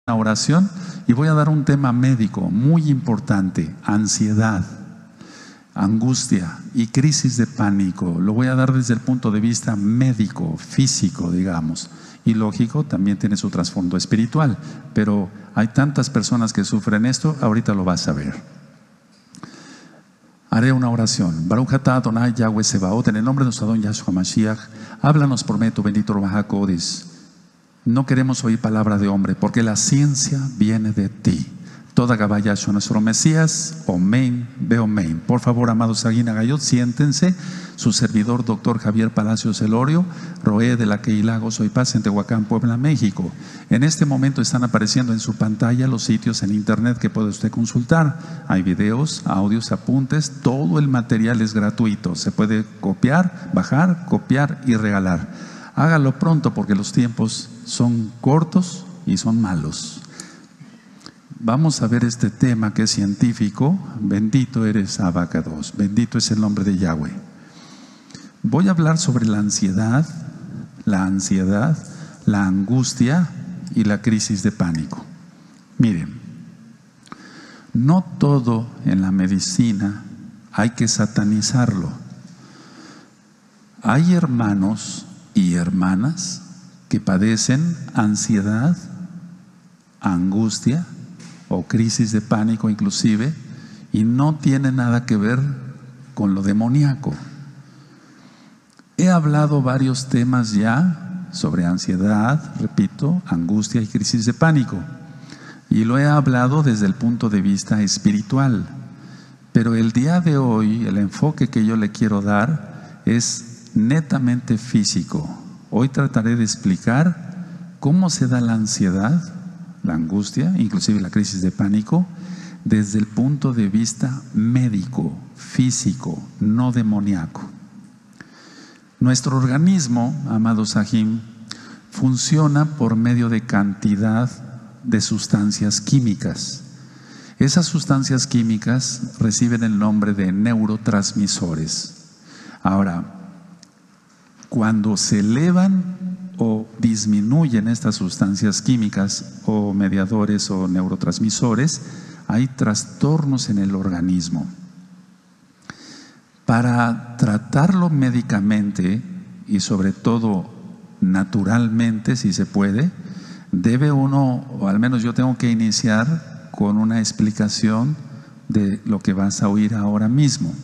una oración y voy a dar un tema médico muy importante: ansiedad, angustia y crisis de pánico. Lo voy a dar desde el punto de vista médico, físico, digamos, y lógico, también tiene su trasfondo espiritual, pero hay tantas personas que sufren esto. Ahorita lo vas a ver. Haré una oración. Baruch atah Adonai Yahweh Sebaot, en el nombre de nuestro Adón Yahshua Mashiach. Háblanos por medio de tu bendito Ruach HaKodesh. No queremos oír palabra de hombre, porque la ciencia viene de ti. Toda Gabaya Yahshua nuestro Mesías. Omen, ve omen. Por favor, amados Aguina Gayot, siéntense. Su servidor, doctor Javier Palacios Elorio, Roé de la Keilah Gozo y Paz en Tehuacán, Puebla, México. En este momento están apareciendo en su pantalla los sitios en internet que puede usted consultar. Hay videos, audios, apuntes, todo el material es gratuito. Se puede copiar, bajar, copiar y regalar. Hágalo pronto porque los tiempos son cortos y son malos. Vamos a ver este tema que es científico. Bendito eres, Abacados. Bendito es el nombre de Yahweh. Voy a hablar sobre la ansiedad, la angustia y la crisis de pánico. Miren, no todo en la medicina hay que satanizarlo. Hay hermanos y hermanas que padecen ansiedad, angustia o crisis de pánico inclusive, y no tiene nada que ver con lo demoníaco. He hablado varios temas ya sobre ansiedad, repito, angustia y crisis de pánico, y lo he hablado desde el punto de vista espiritual, pero el día de hoy el enfoque que yo le quiero dar es netamente físico. Hoy trataré de explicar cómo se da la ansiedad, la angustia, inclusive la crisis de pánico, desde el punto de vista médico, físico, no demoníaco. Nuestro organismo, amados Sahim, funciona por medio de cantidad de sustancias químicas. Esas sustancias químicas reciben el nombre de neurotransmisores. Ahora, cuando se elevan o disminuyen estas sustancias químicas o mediadores o neurotransmisores, hay trastornos en el organismo. Para tratarlo médicamente y sobre todo naturalmente, si se puede, debe uno, o al menos yo tengo que iniciar con una explicación de lo que vas a oír ahora mismo,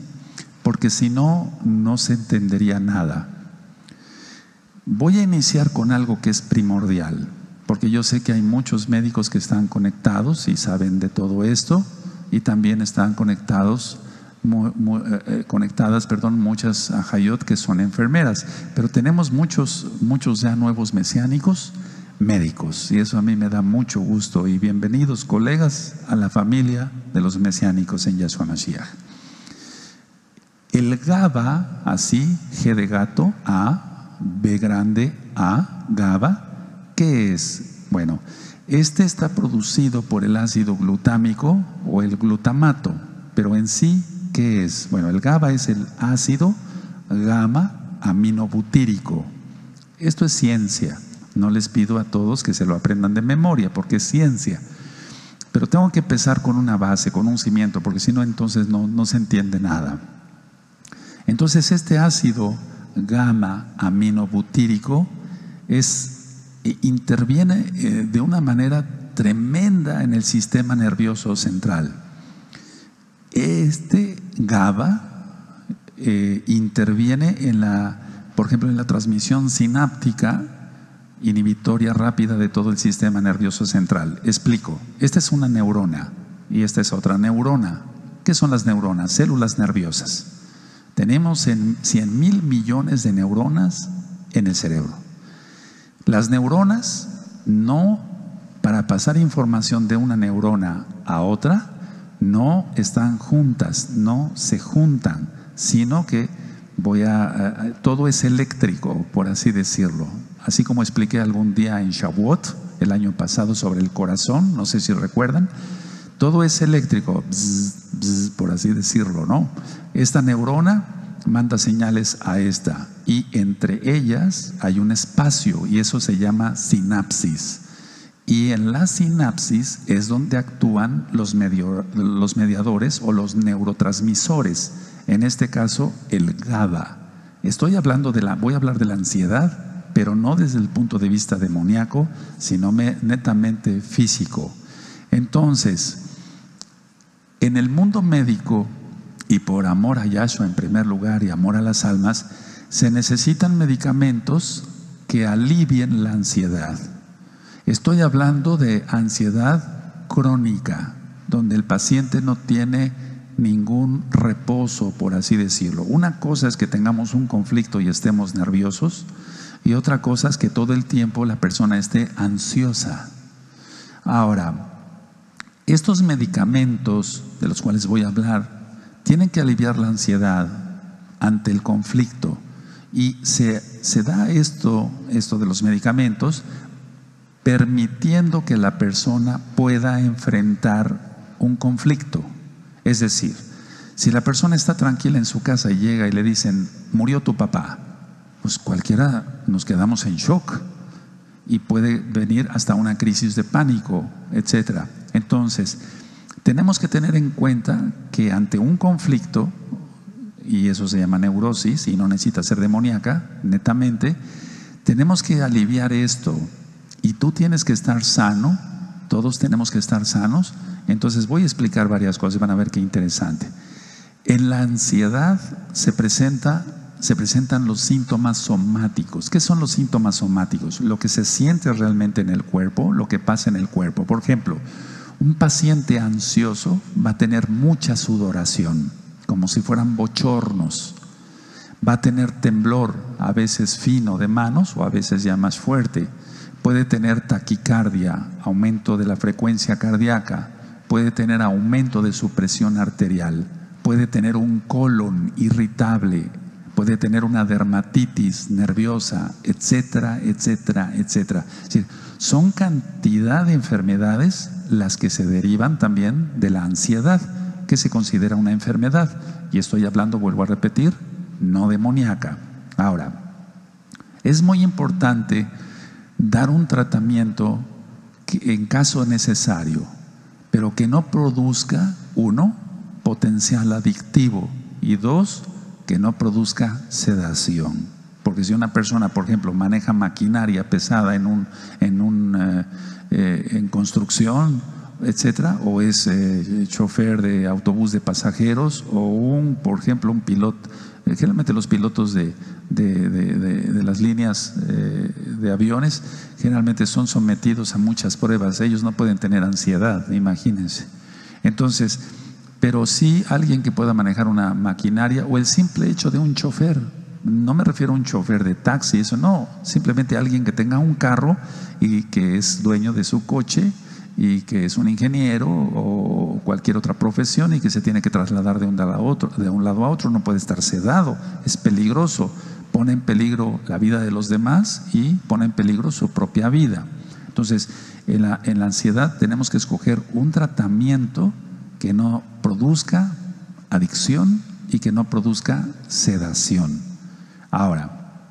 porque si no, no se entendería nada. Voy a iniciar con algo que es primordial, porque yo sé que hay muchos médicos que están conectados y saben de todo esto, y también están conectadas muchas ajayot que son enfermeras, pero tenemos muchos ya nuevos mesiánicos médicos, y eso a mí me da mucho gusto. Y bienvenidos, colegas, a la familia de los mesiánicos en Yahshua Mashiach. El GABA, así, G de gato, A, B grande, A, GABA, ¿qué es? Bueno, este está producido por el ácido glutámico o el glutamato, pero en sí, ¿qué es? Bueno, el GABA es el ácido gamma aminobutírico. Esto es ciencia. No les pido a todos que se lo aprendan de memoria, porque es ciencia. Pero tengo que empezar con una base, con un cimiento, porque si no, entonces no se entiende nada. Entonces, este ácido gamma aminobutírico interviene de una manera tremenda en el sistema nervioso central. Este GABA interviene por ejemplo, en la transmisión sináptica inhibitoria rápida de todo el sistema nervioso central. Explico. Esta es una neurona y esta es otra neurona. ¿Qué son las neuronas? Células nerviosas. Tenemos 100,000 millones de neuronas en el cerebro. Las neuronas, no, para pasar información de una neurona a otra, no están juntas, no se juntan, sino que todo es eléctrico, por así decirlo. Así como expliqué algún día en Shavuot, el año pasado, sobre el corazón, no sé si recuerdan, todo es eléctrico, bzz, bzz, por así decirlo, ¿no? Esta neurona manda señales a esta, y entre ellas hay un espacio, y eso se llama sinapsis. y en la sinapsis es donde actúan los mediadores o los neurotransmisores, en este caso el GABA. Voy a hablar de la ansiedad, pero no desde el punto de vista demoníaco, sino netamente físico. Entonces, en el mundo médico, y por amor a Yahshua en primer lugar y amor a las almas, se necesitan medicamentos que alivien la ansiedad. Estoy hablando de ansiedad crónica, donde el paciente no tiene ningún reposo, por así decirlo. Una cosa es que tengamos un conflicto y estemos nerviosos, y otra cosa es que todo el tiempo la persona esté ansiosa. Ahora, estos medicamentos de los cuales voy a hablar tienen que aliviar la ansiedad ante el conflicto, y se da esto de los medicamentos permitiendo que la persona pueda enfrentar un conflicto. Es decir, si la persona está tranquila en su casa y llega y le dicen, murió tu papá, pues cualquiera nos quedamos en shock y puede venir hasta una crisis de pánico, etc. Entonces, tenemos que tener en cuenta que ante un conflicto, y eso se llama neurosis y no necesita ser demoníaca, netamente, tenemos que aliviar esto, y tú tienes que estar sano, todos tenemos que estar sanos. Entonces voy a explicar varias cosas y van a ver qué interesante. En la ansiedad se presentan los síntomas somáticos. ¿Qué son los síntomas somáticos? Lo que se siente realmente en el cuerpo, lo que pasa en el cuerpo. Por ejemplo, un paciente ansioso va a tener mucha sudoración, como si fueran bochornos. Va a tener temblor, a veces fino de manos o a veces ya más fuerte. Puede tener taquicardia, aumento de la frecuencia cardíaca. Puede tener aumento de su presión arterial. Puede tener un colon irritable. Puede tener una dermatitis nerviosa, etcétera, etcétera, etcétera. Es decir, son cantidad de enfermedades las que se derivan también de la ansiedad, que se considera una enfermedad. Y estoy hablando, vuelvo a repetir, no demoníaca. Ahora, es muy importante dar un tratamiento que, en caso necesario, pero que no produzca, uno, potencial adictivo, y dos, que no produzca sedación. Porque si una persona, por ejemplo, maneja maquinaria pesada en construcción, etcétera, o es chofer de autobús de pasajeros, o por ejemplo, un piloto. Generalmente los pilotos de las líneas de aviones generalmente son sometidos a muchas pruebas. Ellos no pueden tener ansiedad, imagínense. Entonces, pero sí alguien que pueda manejar una maquinaria, o el simple hecho de un chofer. No me refiero a un chofer de taxi, eso no. Simplemente alguien que tenga un carro y que es dueño de su coche, y que es un ingeniero o cualquier otra profesión, y que se tiene que trasladar de un lado a otro, no puede estar sedado, es peligroso, pone en peligro la vida de los demás y pone en peligro su propia vida. Entonces, en la ansiedad tenemos que escoger un tratamiento que no produzca adicción y que no produzca sedación. Ahora,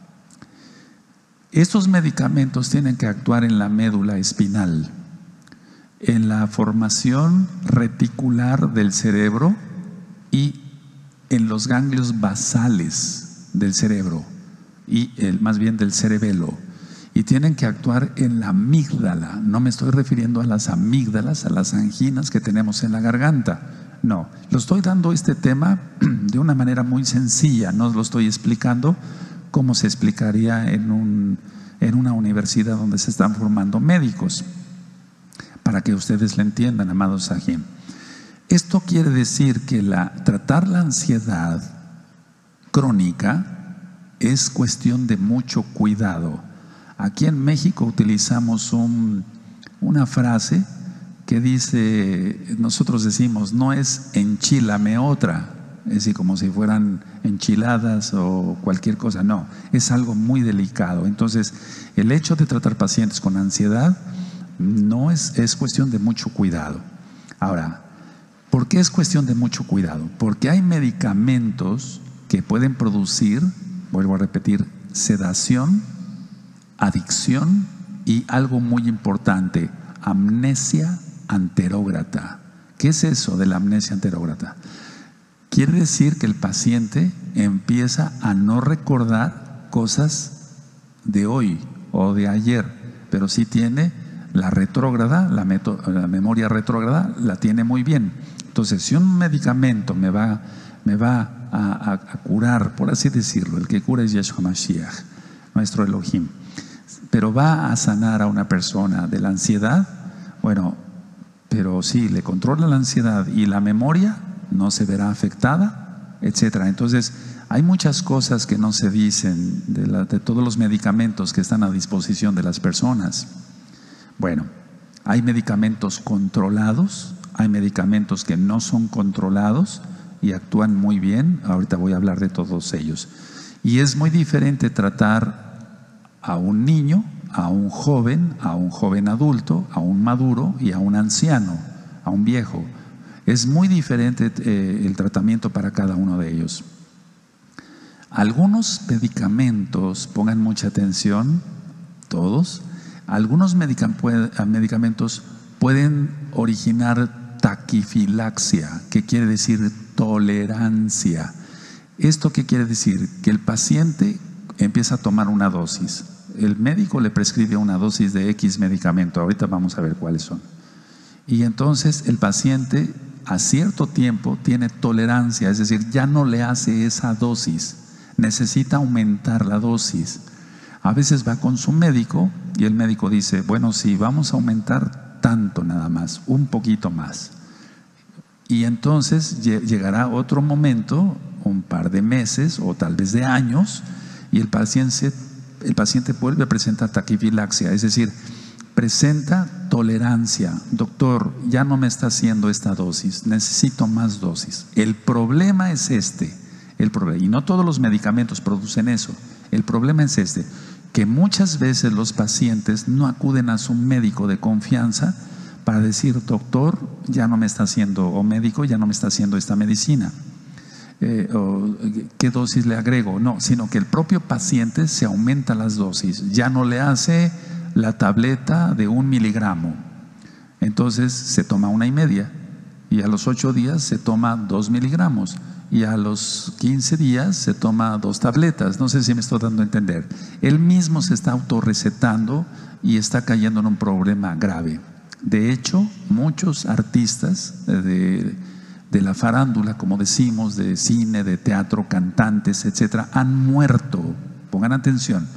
estos medicamentos tienen que actuar en la médula espinal, en la formación reticular del cerebro y en los ganglios basales del cerebro, y más bien del cerebelo, y tienen que actuar en la amígdala. No me estoy refiriendo a las amígdalas, a las anginas que tenemos en la garganta. No, lo estoy dando este tema de una manera muy sencilla, no lo estoy explicando como se explicaría en una universidad donde se están formando médicos, para que ustedes lo entiendan, amados Sahim. Esto quiere decir que tratar la ansiedad crónica es cuestión de mucho cuidado. Aquí en México utilizamos una frase que dice, nosotros decimos, no es enchílame otra, es decir, como si fueran enchiladas o cualquier cosa. No, es algo muy delicado. Entonces, el hecho de tratar pacientes con ansiedad no es cuestión de mucho cuidado. Ahora, ¿por qué es cuestión de mucho cuidado? Porque hay medicamentos que pueden producir, vuelvo a repetir, sedación, adicción y algo muy importante, amnesia anterógrata. ¿Qué es eso de la amnesia anterógrata? Quiere decir que el paciente empieza a no recordar cosas de hoy o de ayer, pero sí tiene la retrógrada, la memoria retrógrada la tiene muy bien. Entonces, si un medicamento me va a curar, por así decirlo, el que cura es Yeshua Mashiach, nuestro Elohim, pero va a sanar a una persona de la ansiedad, bueno, pero sí, le controla la ansiedad y la memoria no se verá afectada, etcétera. Entonces, hay muchas cosas que no se dicen de todos los medicamentos que están a disposición de las personas. Bueno, hay medicamentos controlados, hay medicamentos que no son controlados y actúan muy bien. Ahorita voy a hablar de todos ellos. Y es muy diferente tratar a un niño, a un joven adulto, a un maduro y a un anciano, a un viejo. Es muy diferente el tratamiento para cada uno de ellos. Algunos medicamentos, pongan mucha atención, todos, algunos medicamentos pueden originar taquifilaxia, que quiere decir tolerancia. ¿Esto qué quiere decir? Que el paciente empieza a tomar una dosis. El médico le prescribe una dosis de X medicamento, ahorita vamos a ver cuáles son. Y entonces el paciente a cierto tiempo tiene tolerancia, es decir, ya no le hace esa dosis, necesita aumentar la dosis. A veces va con su médico y el médico dice, bueno, sí, vamos a aumentar tanto nada más, un poquito más. Y entonces llegará otro momento, un par de meses o tal vez de años, y el paciente vuelve a presentar taquifilaxia, es decir, presenta tolerancia. Doctor, ya no me está haciendo esta dosis, necesito más dosis. El problema es y no todos los medicamentos producen eso. El problema es que muchas veces los pacientes no acuden a su médico de confianza para decir, doctor, ya no me está haciendo, o médico, ya no me está haciendo esta medicina. ¿Qué dosis le agrego? No, sino que el propio paciente se aumenta las dosis, ya no le hace la tableta de 1 miligramo, entonces se toma 1,5 y a los 8 días se toma 2 miligramos y a los 15 días se toma 2 tabletas. No sé si me estoy dando a entender. Él mismo se está autorrecetando y está cayendo en un problema grave. De hecho, muchos artistas de la farándula, como decimos, de cine, de teatro, cantantes, etcétera, han muerto, pongan atención,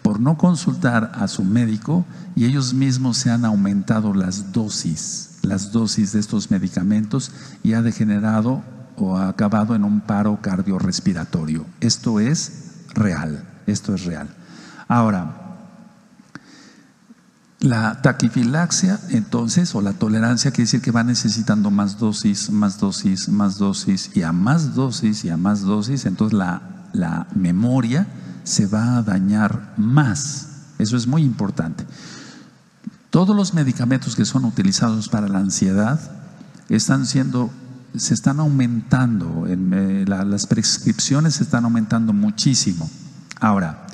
por no consultar a su médico, y ellos mismos se han aumentado las dosis de estos medicamentos y ha degenerado o ha acabado en un paro cardiorrespiratorio. Esto es real. Ahora, la taquifilaxia, entonces, o la tolerancia, quiere decir que va necesitando más dosis, y a más dosis, entonces la memoria se va a dañar más. Eso es muy importante. Todos los medicamentos que son utilizados para la ansiedad se están aumentando, las prescripciones se están aumentando muchísimo. Ahora,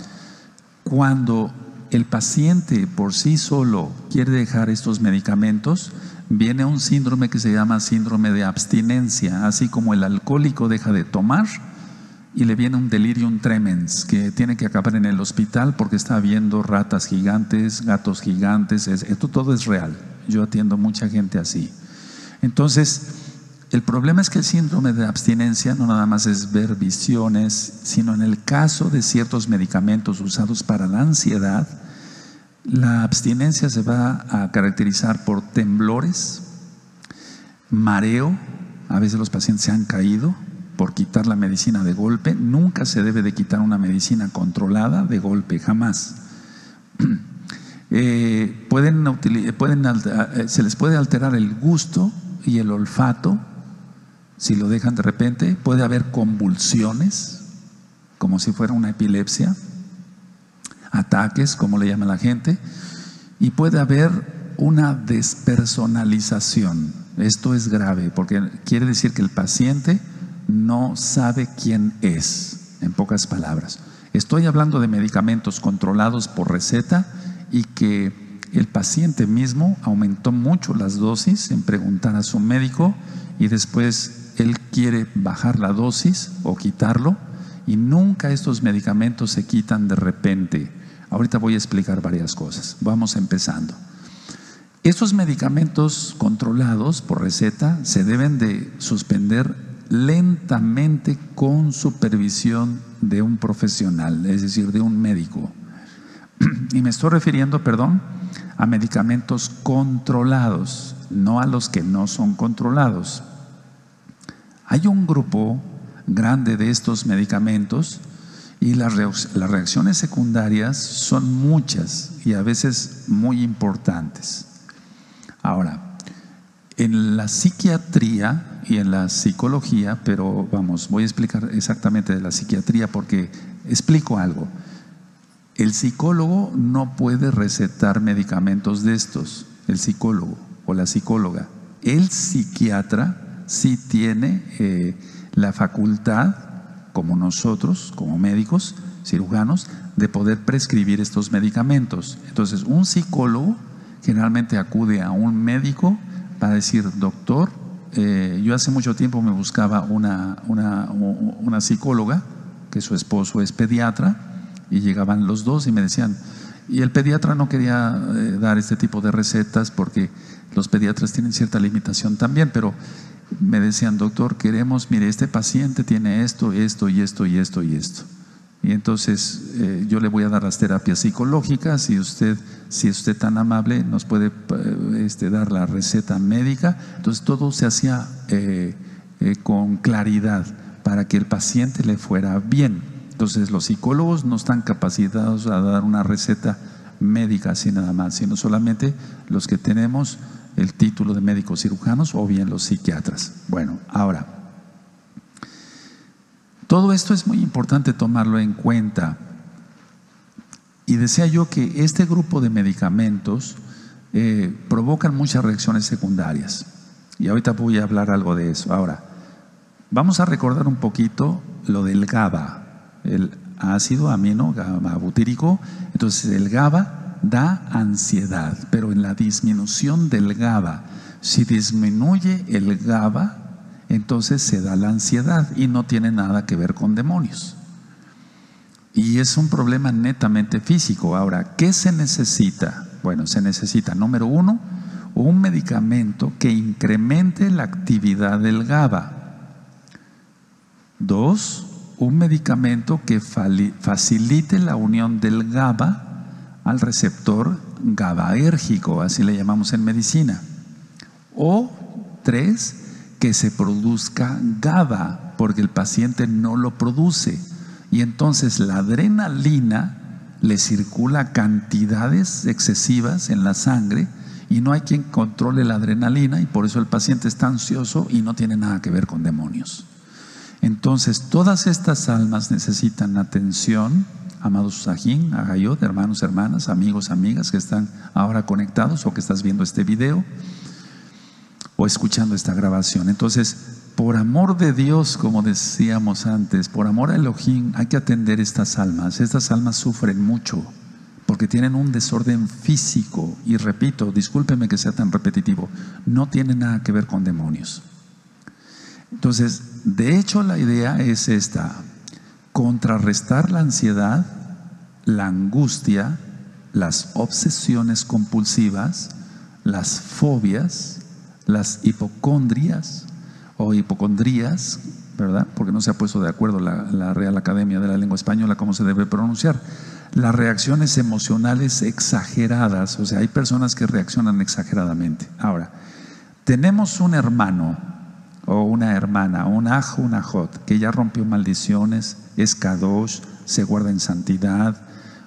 cuando el paciente por sí solo quiere dejar estos medicamentos, viene un síndrome que se llama síndrome de abstinencia, así como el alcohólico deja de tomar y le viene un delirium tremens que tiene que acabar en el hospital porque está viendo ratas gigantes, gatos gigantes. Esto todo es real. Yo atiendo mucha gente así. Entonces, el problema es que el síndrome de abstinencia no nada más es ver visiones, sino en el caso de ciertos medicamentos usados para la ansiedad, la abstinencia se va a caracterizar por temblores, mareo. A veces los pacientes se han caído por quitar la medicina de golpe. Nunca se debe de quitar una medicina controlada de golpe, jamás. Se les puede alterar el gusto y el olfato si lo dejan de repente. Puede haber convulsiones, como si fuera una epilepsia, ataques, como le llama la gente, y puede haber una despersonalización. Esto es grave porque quiere decir que el paciente no sabe quién es, en pocas palabras. Estoy hablando de medicamentos controlados por receta y que el paciente mismo aumentó mucho las dosis en preguntar a su médico y después él quiere bajar la dosis o quitarlo, y nunca estos medicamentos se quitan de repente. Ahorita voy a explicar varias cosas. Vamos empezando. Estos medicamentos controlados por receta se deben de suspender lentamente con supervisión de un profesional, es decir, de un médico. Y me estoy refiriendo, a medicamentos controlados, no a los que no son controlados. Hay un grupo grande de estos medicamentos y las reacciones secundarias son muchas y a veces muy importantes. Ahora, en la psiquiatría y en la psicología, pero voy a explicar exactamente de la psiquiatría porque explico algo. El psicólogo no puede recetar medicamentos de estos, el psicólogo o la psicóloga. El psiquiatra sí tiene la facultad, como nosotros, como médicos, cirujanos, de poder prescribir estos medicamentos. Entonces, un psicólogo generalmente acude a un médico para decir: doctor, yo hace mucho tiempo me buscaba una psicóloga, que su esposo es pediatra, y llegaban los dos y me decían, y el pediatra no quería dar este tipo de recetas porque los pediatras tienen cierta limitación también, pero me decían: doctor, queremos, mire, este paciente tiene esto, esto y esto y esto y esto. Y entonces yo le voy a dar las terapias psicológicas, si usted tan amable nos puede dar la receta médica. Entonces todo se hacía con claridad para que el paciente le fuera bien. Entonces los psicólogos no están capacitados a dar una receta médica así nada más, sino solamente los que tenemos el título de médicos cirujanos o bien los psiquiatras. Bueno, ahora, todo esto es muy importante tomarlo en cuenta. Y decía yo que este grupo de medicamentos provocan muchas reacciones secundarias. Y ahorita voy a hablar algo de eso. Ahora, vamos a recordar un poquito lo del GABA, el ácido amino GABA-butírico. Entonces el GABA da ansiedad, pero en la disminución del GABA, si disminuye el GABA, entonces se da la ansiedad y no tiene nada que ver con demonios. Y es un problema netamente físico. Ahora, ¿qué se necesita? Bueno, se necesita, número uno, un medicamento que incremente la actividad del GABA. Dos, un medicamento que facilite la unión del GABA al receptor GABAérgico, así le llamamos en medicina. O tres, que se produzca GABA, porque el paciente no lo produce. Y entonces la adrenalina le circula cantidades excesivas en la sangre y no hay quien controle la adrenalina, y por eso el paciente está ansioso y no tiene nada que ver con demonios. Entonces todas estas almas necesitan atención, amados Sajín, Agayot, hermanos, hermanas, amigos, amigas que están ahora conectados o que estás viendo este video o escuchando esta grabación. Entonces, por amor de Dios, como decíamos antes, por amor a Elohim, hay que atender estas almas. Estas almas sufren mucho porque tienen un desorden físico, y repito, discúlpeme que sea tan repetitivo, no tiene nada que ver con demonios. Entonces, de hecho, la idea es esta: contrarrestar la ansiedad, la angustia, las obsesiones compulsivas, las fobias, las hipocondrias o hipocondrías, ¿verdad? Porque no se ha puesto de acuerdo la Real Academia de la Lengua Española cómo se debe pronunciar. Las reacciones emocionales exageradas, o sea, hay personas que reaccionan exageradamente. Ahora, tenemos un hermano o una hermana, un aj, un ajot, que ya rompió maldiciones, es kadosh, se guarda en santidad,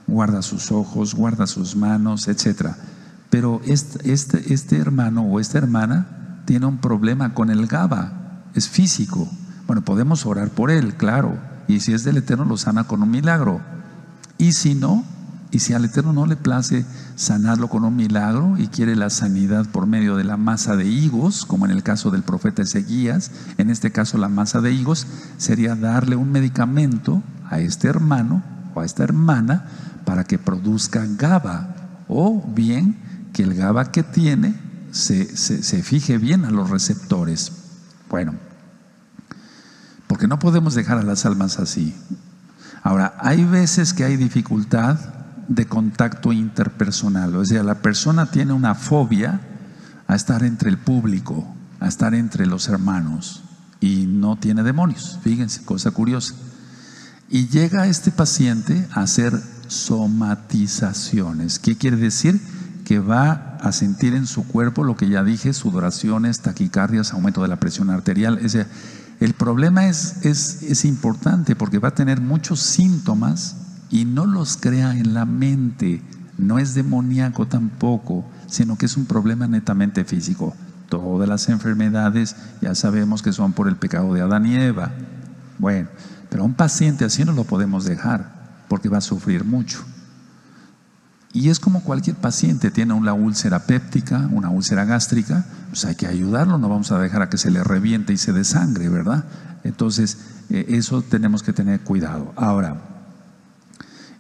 guarda sus ojos, guarda sus manos, etcétera. Pero este hermano o esta hermana tiene un problema con el GABA, es físico. Bueno, podemos orar por él, claro, y si es del Eterno lo sana con un milagro. Y si no, y si al Eterno no le place sanarlo con un milagro y quiere la sanidad por medio de la masa de higos, como en el caso del profeta Ezequías, en este caso la masa de higos sería darle un medicamento a este hermano o a esta hermana para que produzca GABA, o bien que el GABA que tiene se fije bien a los receptores. Bueno, porque no podemos dejar a las almas así. Ahora, hay veces que hay dificultad de contacto interpersonal, o sea, la persona tiene una fobia a estar entre el público, a estar entre los hermanos, y no tiene demonios. Fíjense, cosa curiosa. Y llega este paciente a hacer somatizaciones. ¿Qué quiere decir? Que va a sentir en su cuerpo lo que ya dije: sudoraciones, taquicardias, aumento de la presión arterial. Es decir, el problema es importante porque va a tener muchos síntomas y no los crea en la mente. No es demoníaco tampoco, sino que es un problema netamente físico. Todas las enfermedades ya sabemos que son por el pecado de Adán y Eva. Bueno, pero a un paciente así no lo podemos dejar porque va a sufrir mucho. Y es como cualquier paciente, tiene una úlcera péptica, una úlcera gástrica, pues hay que ayudarlo, no vamos a dejar a que se le reviente y se desangre, ¿verdad? Entonces, eso tenemos que tener cuidado. Ahora,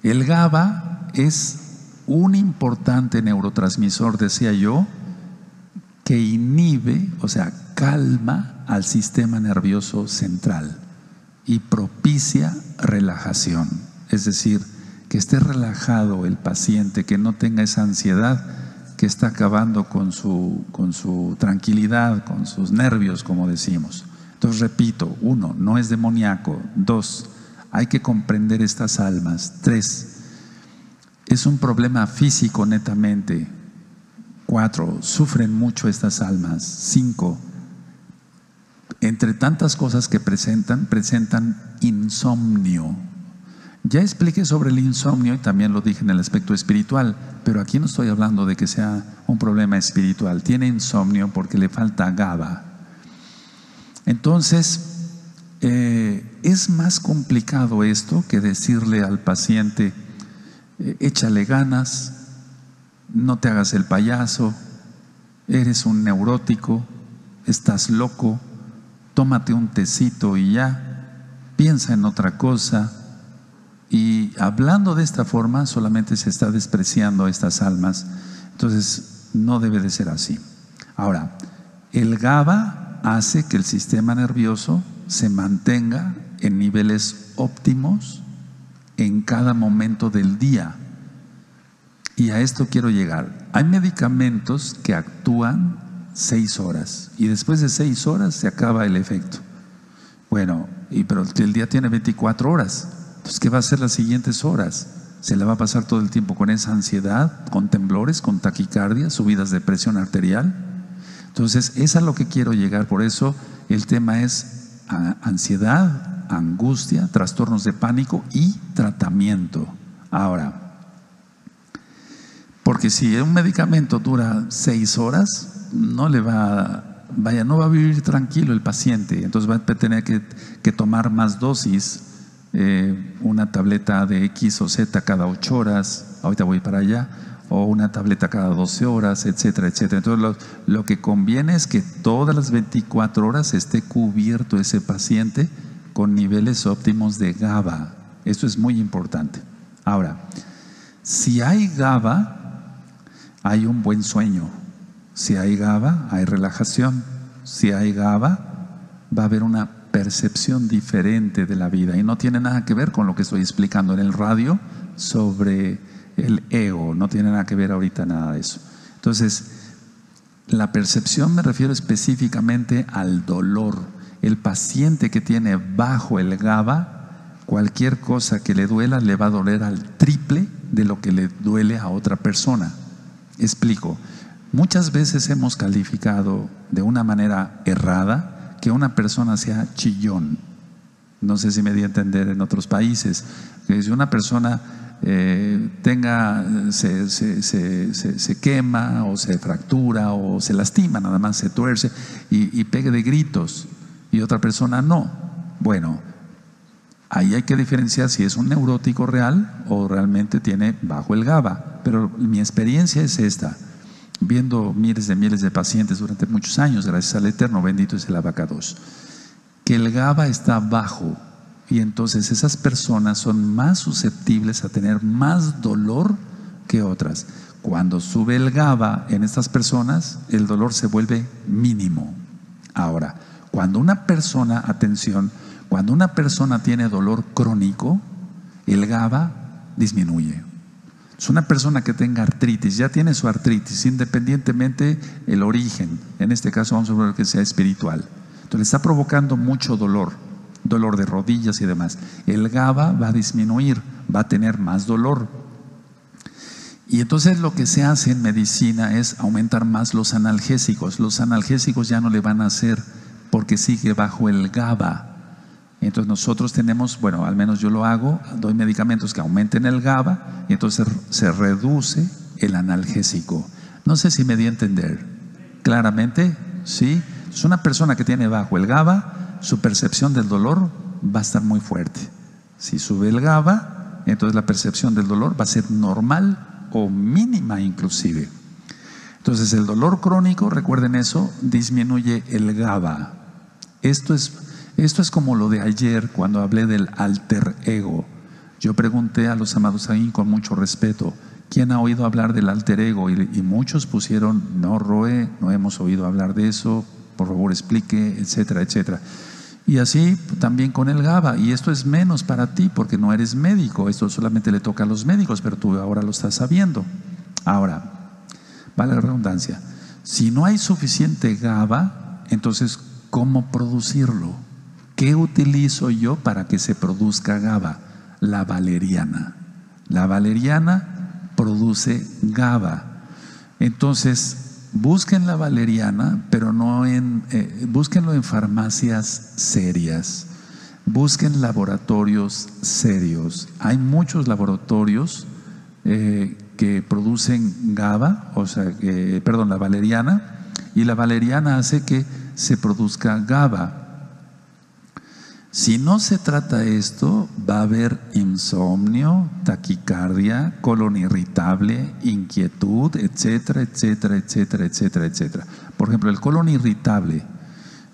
el GABA es un importante neurotransmisor, decía yo, que inhibe, o sea, calma al sistema nervioso central y propicia relajación. Es decir, que esté relajado el paciente, que no tenga esa ansiedad que está acabando con su tranquilidad, con sus nervios, como decimos. Entonces, repito: 1, no es demoníaco. 2, hay que comprender estas almas. 3, es un problema físico netamente. 4, sufren mucho estas almas. 5, entre tantas cosas que presentan insomnio. Ya expliqué sobre el insomnio y también lo dije en el aspecto espiritual, pero aquí no estoy hablando de que sea un problema espiritual. Tiene insomnio porque le falta GABA. Entonces, es más complicado esto que decirle al paciente: échale ganas, no te hagas el payaso, eres un neurótico, estás loco, tómate un tecito y ya, piensa en otra cosa. Y hablando de esta forma solamente se está despreciando a estas almas. Entonces no debe de ser así. Ahora, el GABA hace que el sistema nervioso se mantenga en niveles óptimos en cada momento del día. Y a esto quiero llegar. Hay medicamentos que actúan 6 horas y después de 6 horas se acaba el efecto. Bueno, pero el día tiene 24 horas. Entonces, ¿qué va a hacer las siguientes horas? Se le va a pasar todo el tiempo con esa ansiedad, con temblores, con taquicardia, subidas de presión arterial. Entonces, es a lo que quiero llegar. Por eso el tema es ansiedad, angustia, trastornos de pánico y tratamiento. Ahora, porque si un medicamento dura 6 horas, no va a vivir tranquilo el paciente. Entonces va a tener que tomar más dosis. Una tableta de X o Z cada 8 horas, ahorita voy para allá, o una tableta cada 12 horas, etcétera, etcétera. Entonces lo que conviene es que todas las 24 horas esté cubierto ese paciente con niveles óptimos de GABA. Esto es muy importante. Ahora, si hay GABA, hay un buen sueño. Si hay GABA, hay relajación. Si hay GABA, va a haber una percepción diferente de la vida y no tiene nada que ver con lo que estoy explicando en el radio sobre el ego. No tiene nada que ver ahorita nada de eso. Entonces, la percepción me refiero específicamente al dolor. El paciente que tiene bajo el GABA, cualquier cosa que le duela le va a doler al triple de lo que le duele a otra persona. Explico. Muchas veces hemos calificado de una manera errada que una persona sea chillón. No sé si me di a entender en otros países. Que si una persona se quema o se fractura o se lastima, nada más se tuerce y pegue de gritos, y otra persona no. Bueno, ahí hay que diferenciar si es un neurótico real o realmente tiene bajo el GABA. Pero mi experiencia es esta, viendo miles de pacientes durante muchos años, gracias al Eterno, bendito es el abacados, que el GABA está bajo, y entonces esas personas son más susceptibles a tener más dolor que otras. Cuando sube el GABA en estas personas, el dolor se vuelve mínimo. Ahora, cuando una persona, atención, cuando una persona tiene dolor crónico, el GABA disminuye. Es una persona que tenga artritis, ya tiene su artritis, independientemente el origen. En este caso vamos a ver que sea espiritual. Entonces le está provocando mucho dolor, dolor de rodillas y demás. El GABA va a disminuir, va a tener más dolor. Y entonces lo que se hace en medicina es aumentar más los analgésicos. Los analgésicos ya no le van a hacer porque sigue bajo el GABA. Entonces nosotros tenemos, bueno, al menos yo lo hago, doy medicamentos que aumenten el GABA y entonces se reduce el analgésico. No sé si me di a entender claramente, ¿sí? Es una persona que tiene bajo el GABA, su percepción del dolor va a estar muy fuerte. Si sube el GABA, entonces la percepción del dolor va a ser normal o mínima inclusive. Entonces el dolor crónico, recuerden eso, disminuye el GABA. Esto es como lo de ayer cuando hablé del alter ego. Yo pregunté a los amados ahí con mucho respeto, ¿quién ha oído hablar del alter ego? Y muchos pusieron, no, Roe, no hemos oído hablar de eso, por favor explique, etcétera, etcétera. Y así también con el GABA. Y esto es menos para ti porque no eres médico, esto solamente le toca a los médicos, pero tú ahora lo estás sabiendo. Ahora, vale la redundancia, si no hay suficiente GABA, entonces ¿cómo producirlo? ¿Qué utilizo yo para que se produzca GABA? La valeriana. La valeriana produce GABA. Entonces, busquen la valeriana, pero no búsquenlo en farmacias serias. Busquen laboratorios serios. Hay muchos laboratorios que producen GABA, la valeriana, y la valeriana hace que se produzca GABA. Si no se trata esto, va a haber insomnio, taquicardia, colon irritable, inquietud, etcétera, etcétera, etcétera, etcétera, etcétera. Por ejemplo, el colon irritable.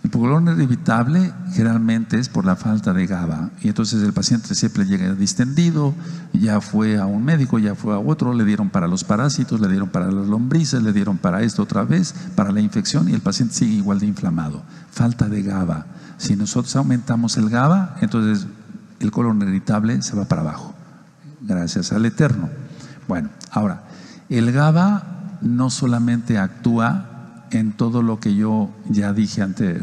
El colon irritable generalmente es por la falta de GABA. Y entonces el paciente siempre llega distendido, ya fue a un médico, ya fue a otro, le dieron para los parásitos, le dieron para las lombrices, le dieron para esto otra vez, para la infección, y el paciente sigue igual de inflamado. Falta de GABA. Si nosotros aumentamos el GABA, entonces el colon irritable se va para abajo, gracias al Eterno. Bueno, ahora, el GABA no solamente actúa en todo lo que yo ya dije antes,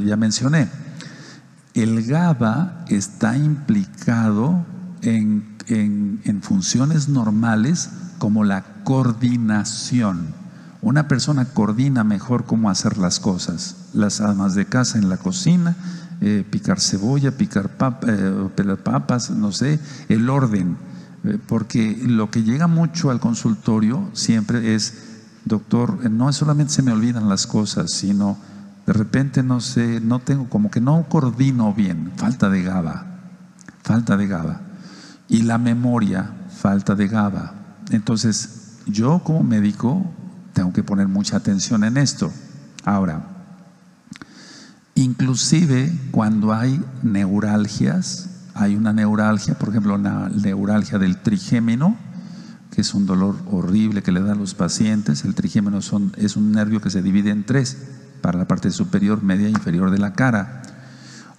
ya mencioné. El GABA está implicado en funciones normales como la coordinación. Una persona coordina mejor cómo hacer las cosas. Las amas de casa en la cocina, picar cebolla, pelar papas, no sé, el orden. Porque lo que llega mucho al consultorio siempre es, doctor, no solamente se me olvidan las cosas, sino de repente no sé, no tengo, como que no coordino bien, falta de GABA. Y la memoria, falta de GABA. Entonces, yo como médico tengo que poner mucha atención en esto. Ahora, inclusive cuando hay neuralgias, hay una neuralgia, por ejemplo, la neuralgia del trigémino, que es un dolor horrible que le da a los pacientes. El trigémino es un nervio que se divide en tres, para la parte superior, media e inferior de la cara.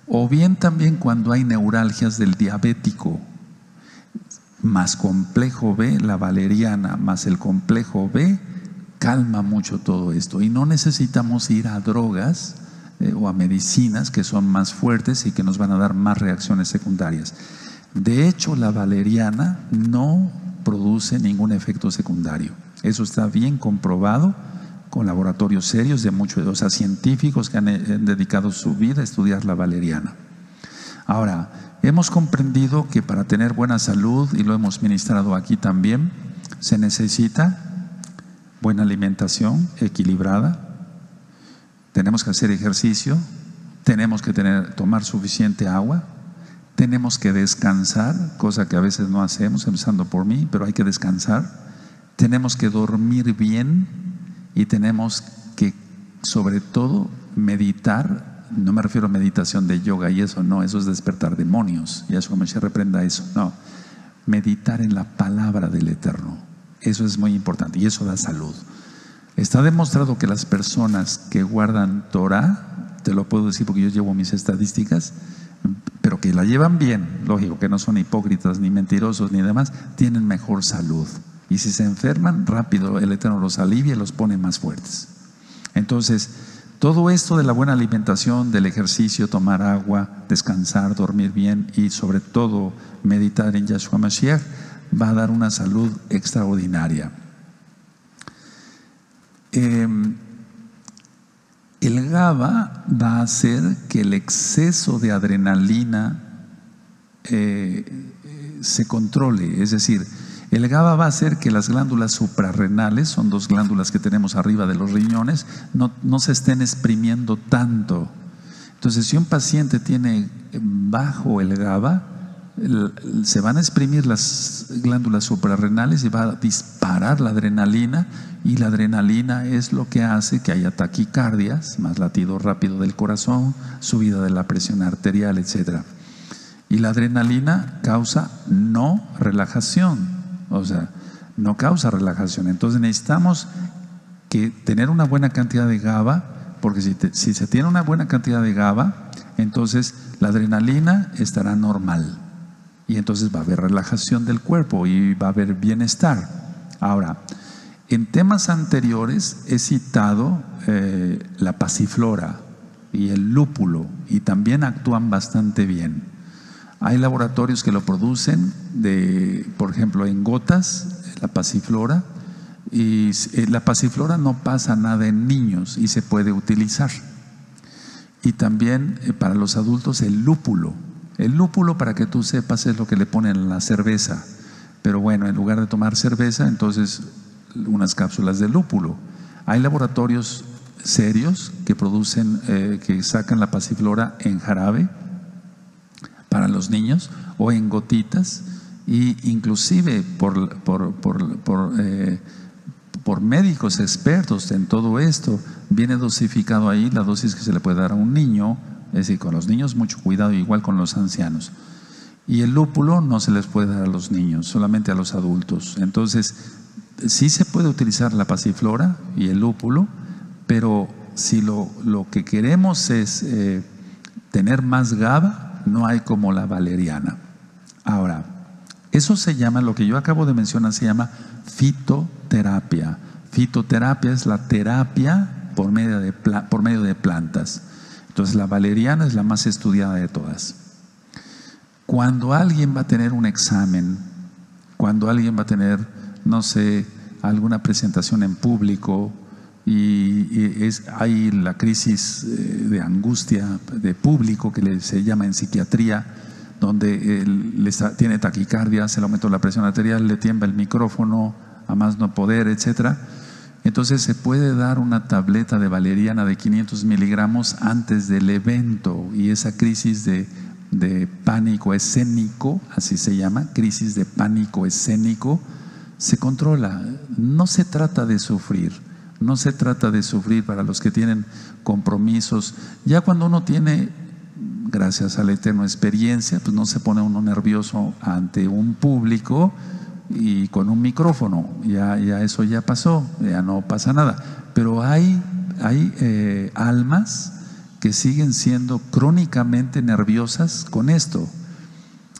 O bien también cuando hay neuralgias del diabético, más complejo B, la valeriana, más el complejo B, calma mucho todo esto. Y no necesitamos ir a drogas o a medicinas que son más fuertes y que nos van a dar más reacciones secundarias. De hecho, la valeriana no produce ningún efecto secundario. Eso está bien comprobado con laboratorios serios de muchos, o sea, científicos que han dedicado su vida a estudiar la valeriana. Ahora, hemos comprendido que para tener buena salud, y lo hemos ministrado aquí también, se necesita buena alimentación equilibrada, tenemos que hacer ejercicio, tenemos que tomar suficiente agua, tenemos que descansar, cosa que a veces no hacemos, empezando por mí, pero hay que descansar, tenemos que dormir bien y tenemos que, sobre todo, meditar. No me refiero a meditación de yoga y eso, no, eso es despertar demonios, y eso me se reprenda eso, no, meditar en la palabra del Eterno. Eso es muy importante y eso da salud. Está demostrado que las personas que guardan Torah, te lo puedo decir porque yo llevo mis estadísticas, pero que la llevan bien, lógico, que no son hipócritas ni mentirosos ni demás, tienen mejor salud. Y si se enferman, rápido el Eterno los alivia y los pone más fuertes. Entonces, todo esto de la buena alimentación, del ejercicio, tomar agua, descansar, dormir bien y sobre todo meditar en Yahshua Mashiach va a dar una salud extraordinaria. El GABA va a hacer que el exceso de adrenalina se controle, es decir, el GABA va a hacer que las glándulas suprarrenales, son dos glándulas que tenemos arriba de los riñones, no se estén exprimiendo tanto. Entonces, si un paciente tiene bajo el GABA, se van a exprimir las glándulas suprarrenales y va a disparar la adrenalina, y la adrenalina es lo que hace que haya taquicardias, más latido rápido del corazón, subida de la presión arterial, etc. Y la adrenalina causa no relajación. O sea, no causa relajación. Entonces necesitamos tener una buena cantidad de GABA, porque si se tiene una buena cantidad de GABA, entonces la adrenalina estará normal. Y entonces va a haber relajación del cuerpo y va a haber bienestar. Ahora, en temas anteriores he citado la pasiflora y el lúpulo, y también actúan bastante bien. Hay laboratorios que lo producen, por ejemplo, en gotas, la pasiflora, y la pasiflora no pasa nada en niños y se puede utilizar. Y también para los adultos el lúpulo. El lúpulo, para que tú sepas, es lo que le ponen a la cerveza. Pero bueno, en lugar de tomar cerveza, entonces unas cápsulas de lúpulo. Hay laboratorios serios que producen, que sacan la pasiflora en jarabe para los niños o en gotitas, y inclusive por médicos expertos en todo esto, viene dosificado ahí la dosis que se le puede dar a un niño. Es decir, con los niños mucho cuidado, igual con los ancianos. Y el lúpulo no se les puede dar a los niños, solamente a los adultos. Entonces, sí se puede utilizar la pasiflora y el lúpulo, pero si lo que queremos es tener más GABA, no hay como la valeriana. Ahora, eso se llama, lo que yo acabo de mencionar, se llama fitoterapia. Fitoterapia es la terapia por medio de plantas. Entonces, la valeriana es la más estudiada de todas. Cuando alguien va a tener un examen, cuando alguien va a tener, no sé, alguna presentación en público, hay la crisis de angustia de público que se llama en psiquiatría, donde tiene taquicardia, se le aumentó la presión arterial, le tiembla el micrófono a más no poder, etc. Entonces se puede dar una tableta de valeriana de 500 miligramos antes del evento, y esa crisis de pánico escénico, así se llama, crisis de pánico escénico, se controla. No se trata de sufrir. No se trata de sufrir para los que tienen compromisos. Ya cuando uno tiene, gracias al Eterno, experiencia, pues no se pone uno nervioso ante un público y con un micrófono. Ya eso ya pasó, ya no pasa nada. Pero hay almas que siguen siendo crónicamente nerviosas con esto.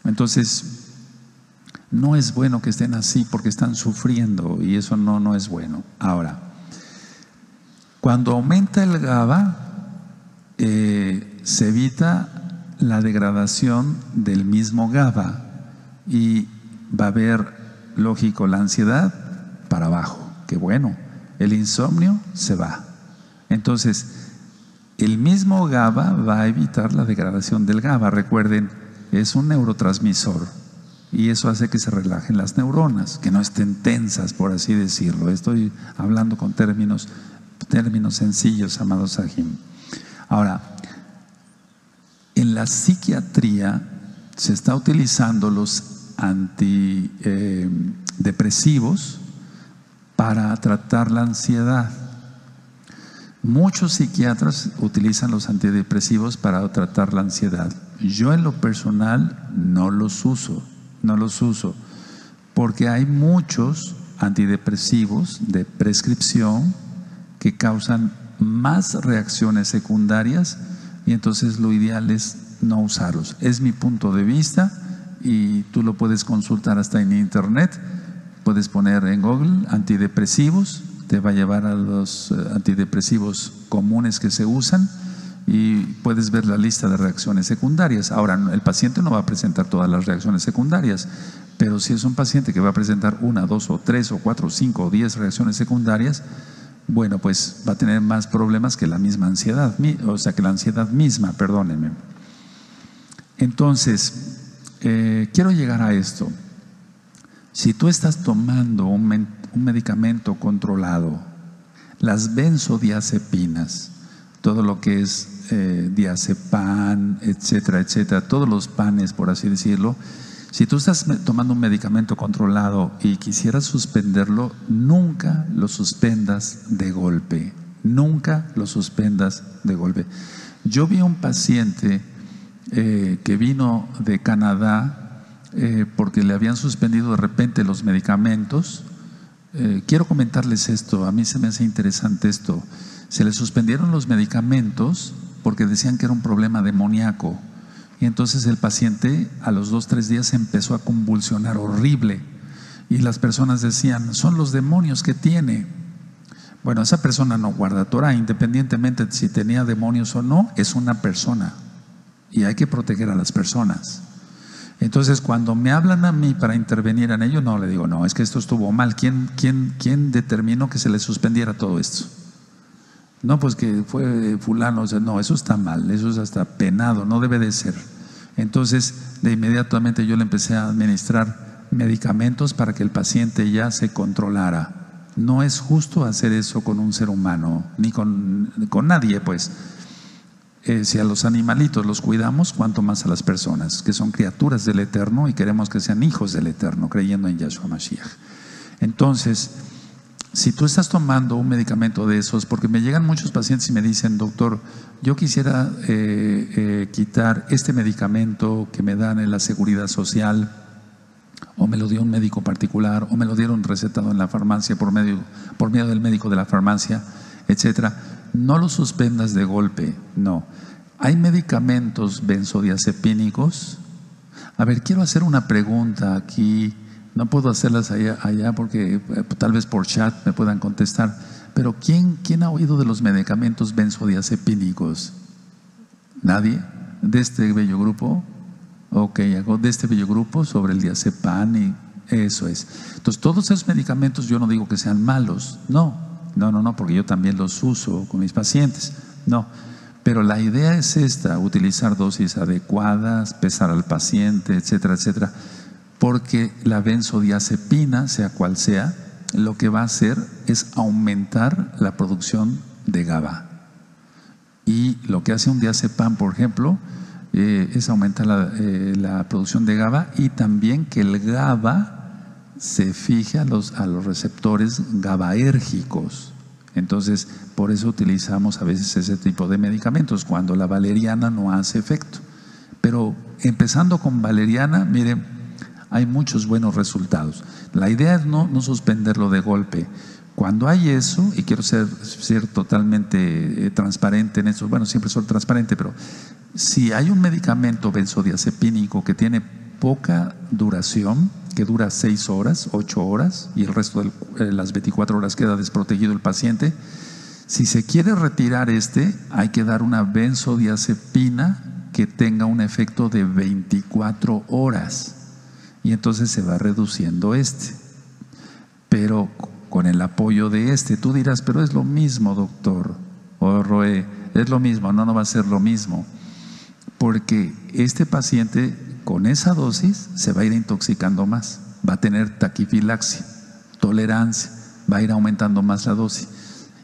Entonces, no es bueno que estén así porque están sufriendo, y eso no es bueno. Ahora, cuando aumenta el GABA, se evita la degradación del mismo GABA y va a haber, lógico, la ansiedad para abajo. Qué bueno, el insomnio se va. Entonces, el mismo GABA va a evitar la degradación del GABA. Recuerden, es un neurotransmisor y eso hace que se relajen las neuronas, que no estén tensas, por así decirlo. Estoy hablando con términos sencillos, amados Sahim. Ahora, en la psiquiatría se está utilizando los antidepresivos para tratar la ansiedad. Muchos psiquiatras utilizan los antidepresivos para tratar la ansiedad. Yo en lo personal no los uso, porque hay muchos antidepresivos de prescripción que causan más reacciones secundarias y entonces lo ideal es no usarlos. Es mi punto de vista y tú lo puedes consultar hasta en internet. Puedes poner en Google antidepresivos, te va a llevar a los antidepresivos comunes que se usan y puedes ver la lista de reacciones secundarias. Ahora, el paciente no va a presentar todas las reacciones secundarias, pero si es un paciente que va a presentar 1, 2 o 3 o 4 o 5 o 10 reacciones secundarias, bueno, pues va a tener más problemas que la misma ansiedad, o sea, que la ansiedad misma, perdónenme. Entonces, quiero llegar a esto. Si tú estás tomando un medicamento controlado, las benzodiazepinas, todo lo que es diazepam, etcétera, etcétera, todos los panes, por así decirlo, si tú estás tomando un medicamento controlado y quisieras suspenderlo, nunca lo suspendas de golpe. Nunca lo suspendas de golpe. Yo vi a un paciente que vino de Canadá porque le habían suspendido de repente los medicamentos. Quiero comentarles esto, a mí se me hace interesante esto. Se le suspendieron los medicamentos porque decían que era un problema demoníaco. Y entonces el paciente a los 2 o 3 días empezó a convulsionar horrible. Y las personas decían, son los demonios que tiene. Bueno, esa persona no guarda Torah, independientemente de si tenía demonios o no, es una persona. Y hay que proteger a las personas. Entonces, cuando me hablan a mí para intervenir en ello, no, le digo, no, es que esto estuvo mal. ¿Quién determinó que se le suspendiera todo esto? No, pues que fue fulano. O sea, no, eso está mal, eso es hasta penado, no debe de ser. Entonces, de inmediatamente yo le empecé a administrar medicamentos para que el paciente ya se controlara. No es justo hacer eso con un ser humano, ni con nadie, pues. Si a los animalitos los cuidamos, cuanto más a las personas, que son criaturas del Eterno y queremos que sean hijos del Eterno, creyendo en Yahshua Mashiach. Entonces, si tú estás tomando un medicamento de esos, porque me llegan muchos pacientes y me dicen, doctor, yo quisiera quitar este medicamento que me dan en la seguridad social, o me lo dio un médico particular, o me lo dieron recetado en la farmacia por medio del médico de la farmacia, etcétera. No lo suspendas de golpe, no. Hay medicamentos benzodiazepínicos. A ver, quiero hacer una pregunta aquí. No puedo hacerlas allá porque tal vez por chat me puedan contestar. Pero ¿quién ha oído de los medicamentos benzodiazepínicos? ¿Nadie? ¿De este bello grupo? Ok, hago de este bello grupo sobre el diazepam y eso es. Entonces, todos esos medicamentos yo no digo que sean malos, no, porque yo también los uso con mis pacientes, no. Pero la idea es esta, utilizar dosis adecuadas, pesar al paciente, etcétera, etcétera. Porque la benzodiazepina, sea cual sea, lo que va a hacer es aumentar la producción de GABA. Y lo que hace un diazepam, por ejemplo, es aumentar la producción de GABA y también que el GABA se fije a los receptores GABAérgicos. Entonces, por eso utilizamos a veces ese tipo de medicamentos, cuando la valeriana no hace efecto. Pero empezando con valeriana, miren, hay muchos buenos resultados. La idea es no suspenderlo de golpe. Cuando hay eso, y quiero ser totalmente transparente en eso, bueno, siempre soy transparente, pero si hay un medicamento benzodiazepínico que tiene poca duración, que dura 6 horas, 8 horas, y el resto de las 24 horas queda desprotegido el paciente, si se quiere retirar hay que dar una benzodiazepina que tenga un efecto de 24 horas. Y entonces se va reduciendo pero con el apoyo de tú dirás, pero es lo mismo, doctor, o Roe, es lo mismo. No va a ser lo mismo, porque este paciente con esa dosis se va a ir intoxicando más, va a tener taquifilaxia, tolerancia, va a ir aumentando más la dosis.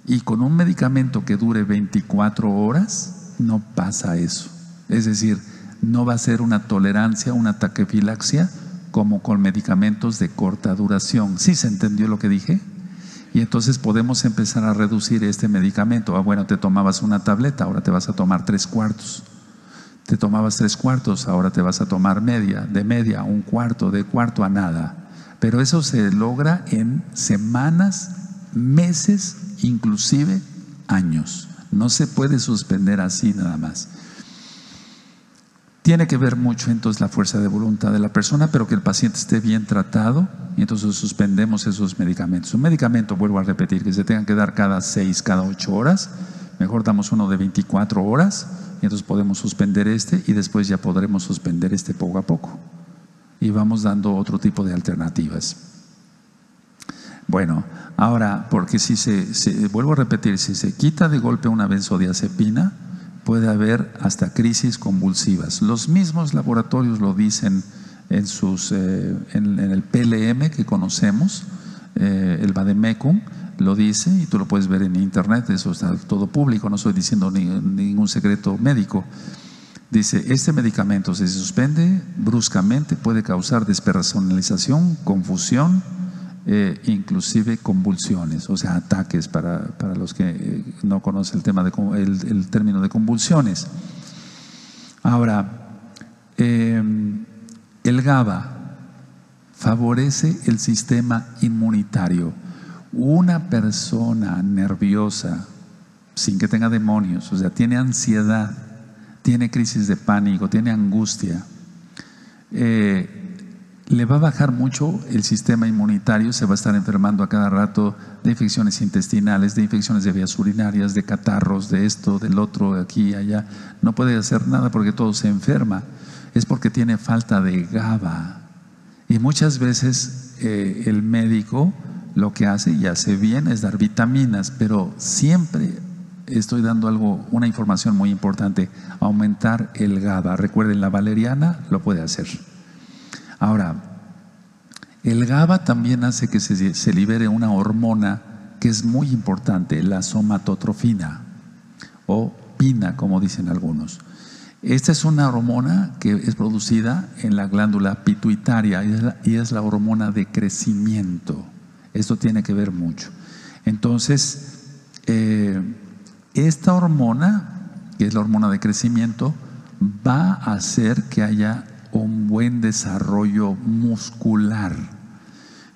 Y con un medicamento que dure 24 horas no pasa eso, es decir, no va a ser una tolerancia, una taquifilaxia como con medicamentos de corta duración. ¿Sí se entendió lo que dije? Y entonces podemos empezar a reducir este medicamento. Bueno, te tomabas una tableta, ahora te vas a tomar 3/4. Te tomabas 3/4, ahora te vas a tomar media, de media a 1/4, de cuarto a nada. pero eso se logra en semanas, meses, inclusive años. No se puede suspender así nada más. Tiene que ver mucho entonces la fuerza de voluntad de la persona, pero que el paciente esté bien tratado, y entonces suspendemos esos medicamentos. Un medicamento, vuelvo a repetir, que se tengan que dar cada 6, cada 8 horas, mejor damos uno de 24 horas, y entonces podemos suspender y después ya podremos suspender poco a poco. Y vamos dando otro tipo de alternativas. Bueno, ahora, porque si vuelvo a repetir, si se quita de golpe una benzodiazepina, puede haber hasta crisis convulsivas. Los mismos laboratorios lo dicen en el PLM que conocemos, el Vademecum lo dice, y tú lo puedes ver en internet, eso está todo público, no estoy diciendo ningún secreto médico. Dice, este medicamento, si se suspende bruscamente, puede causar despersonalización, confusión, inclusive convulsiones, o sea, ataques, para los que no conocen el tema el término de convulsiones. Ahora, el GABA favorece el sistema inmunitario. Una persona nerviosa, sin que tenga demonios, o sea, tiene ansiedad, tiene crisis de pánico, tiene angustia, le va a bajar mucho el sistema inmunitario, se va a estar enfermando a cada rato de infecciones intestinales, de infecciones de vías urinarias, de catarros, de esto, del otro, de aquí y allá. No puede hacer nada porque todo se enferma. Es porque tiene falta de GABA. Y muchas veces el médico lo que hace, y hace bien, es dar vitaminas, pero siempre estoy dando una información muy importante: aumentar el GABA. Recuerden, la valeriana lo puede hacer. Ahora, el GABA también hace que se libere una hormona que es muy importante, la somatotrofina, o pina, como dicen algunos. Esta es una hormona que es producida en la glándula pituitaria y es la hormona de crecimiento. Esto tiene que ver mucho. Entonces, esta hormona, que es la hormona de crecimiento, va a hacer que haya un buen desarrollo muscular.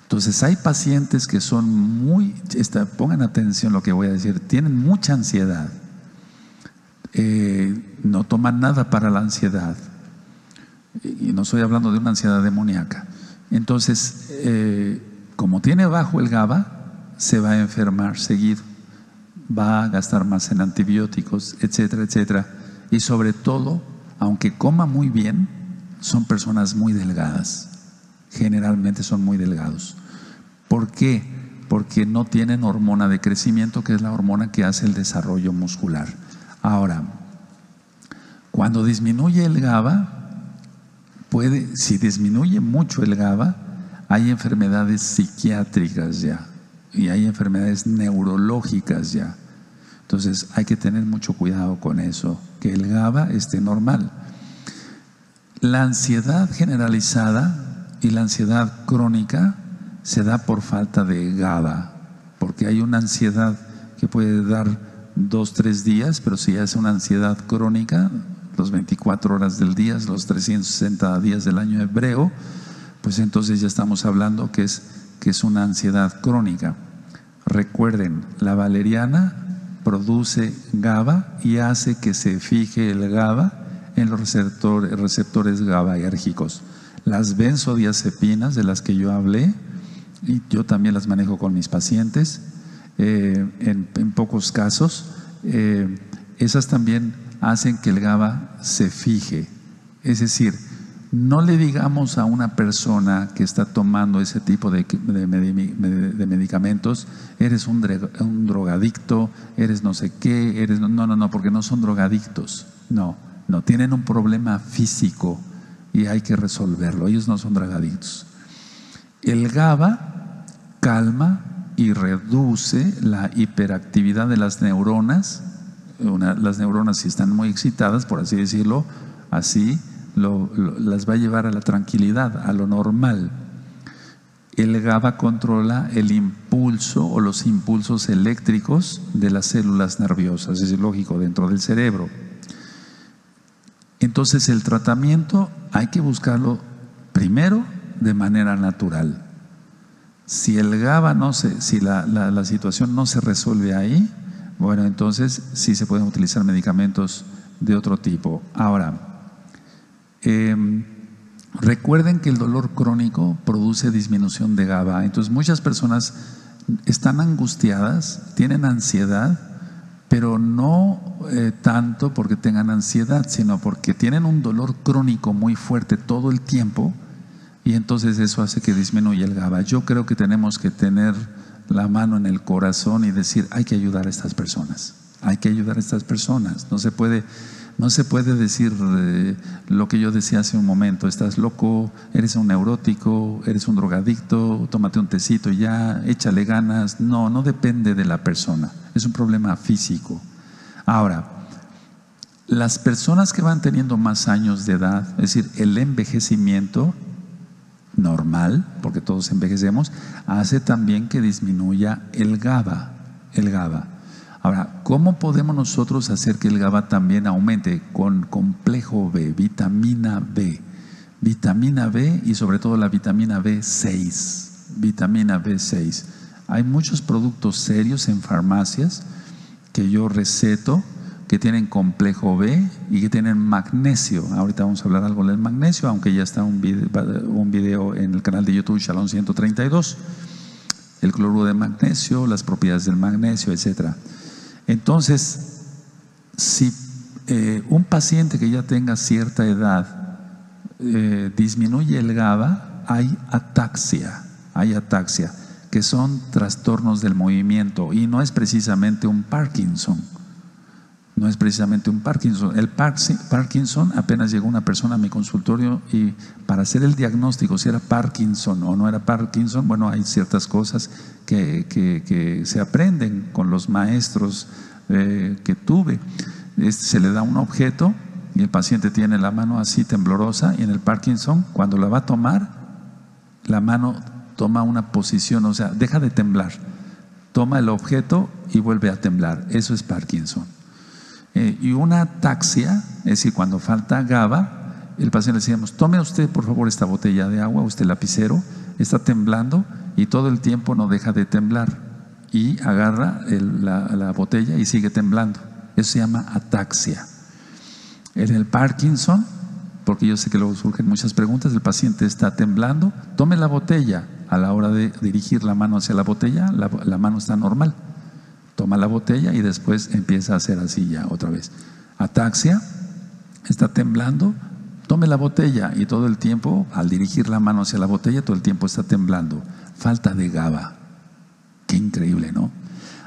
Entonces hay pacientes que son pongan atención a lo que voy a decir, tienen mucha ansiedad, no toman nada para la ansiedad, y no estoy hablando de una ansiedad demoníaca. Entonces, como tiene bajo el GABA, se va a enfermar seguido, va a gastar más en antibióticos, etcétera, etcétera. Y sobre todo, aunque coma muy bien, son personas muy delgadas. Generalmente son muy delgados. ¿Por qué? Porque no tienen hormona de crecimiento, que es la hormona que hace el desarrollo muscular. Ahora, cuando disminuye el GABA, si disminuye mucho el GABA, hay enfermedades psiquiátricas ya, y hay enfermedades neurológicas ya. Entonces hay que tener mucho cuidado con eso, que el GABA esté normal. La ansiedad generalizada y la ansiedad crónica se da por falta de GABA, porque hay una ansiedad que puede dar 2, 3 días, pero si es una ansiedad crónica, los 24 horas del día, los 360 días del año hebreo, pues entonces ya estamos hablando que es una ansiedad crónica. Recuerden, la valeriana produce GABA y hace que se fije el GABA en los receptores GABAérgicos. Las benzodiazepinas de las que yo hablé, y yo también las manejo con mis pacientes, en pocos casos, esas también hacen que el GABA se fije. Es decir, no le digamos a una persona que está tomando ese tipo de medicamentos: eres un drogadicto, eres no sé qué, no, porque no son drogadictos. No, tienen un problema físico y hay que resolverlo. Ellos no son drogadictos. El GABA calma y reduce la hiperactividad de las neuronas. Las neuronas, si están muy excitadas, por así decirlo, las va a llevar a la tranquilidad, a lo normal. El GABA controla el impulso o los impulsos eléctricos de las células nerviosas, es lógico, dentro del cerebro. Entonces el tratamiento hay que buscarlo primero de manera natural. Si el GABA si la situación no se resuelve ahí, bueno, entonces sí se pueden utilizar medicamentos de otro tipo. Ahora, recuerden que el dolor crónico produce disminución de GABA. Entonces muchas personas están angustiadas, tienen ansiedad, pero no tanto porque tengan ansiedad, sino porque tienen un dolor crónico muy fuerte todo el tiempo, y entonces eso hace que disminuya el GABA. Yo creo que tenemos que tener la mano en el corazón y decir, hay que ayudar a estas personas, hay que ayudar a estas personas. No se puede decir lo que yo decía hace un momento: estás loco, eres un neurótico, eres un drogadicto, tómate un tecito y ya, échale ganas. No depende de la persona, es un problema físico. Ahora, las personas que van teniendo más años de edad, es decir, el envejecimiento normal, porque todos envejecemos, hace también que disminuya el GABA. Ahora, ¿cómo podemos nosotros hacer que el GABA también aumente? Con complejo B, vitamina B y sobre todo la vitamina B6. Hay muchos productos serios en farmacias que yo receto que tienen complejo B y que tienen magnesio. Ahorita vamos a hablar algo del magnesio, aunque ya está un video en el canal de YouTube Shalom 132. El cloruro de magnesio, las propiedades del magnesio, etcétera. Entonces, si un paciente que ya tenga cierta edad disminuye el GABA, hay ataxia, que son trastornos del movimiento, y no es precisamente un Parkinson. El Parkinson, apenas llegó una persona a mi consultorio y para hacer el diagnóstico si era Parkinson o no era Parkinson, bueno, hay ciertas cosas que se aprenden con los maestros que tuve. Se le da un objeto y el paciente tiene la mano así temblorosa, y en el Parkinson, cuando la va a tomar, la mano toma una posición, o sea, deja de temblar, toma el objeto y vuelve a temblar. Eso es Parkinson. Y una ataxia, es decir, cuando falta GABA, el paciente le decíamos: tome usted por favor esta botella de agua, usted lapicero, está temblando y todo el tiempo no deja de temblar, y agarra la botella y sigue temblando. Eso se llama ataxia. En el Parkinson, porque yo sé que luego surgen muchas preguntas, el paciente está temblando, tome la botella, a la hora de dirigir la mano hacia la botella, la mano está normal. Toma la botella y después empieza a hacer así ya otra vez. Ataxia, está temblando, tome la botella y todo el tiempo, al dirigir la mano hacia la botella, todo el tiempo está temblando. Falta de GABA. Qué increíble, ¿no?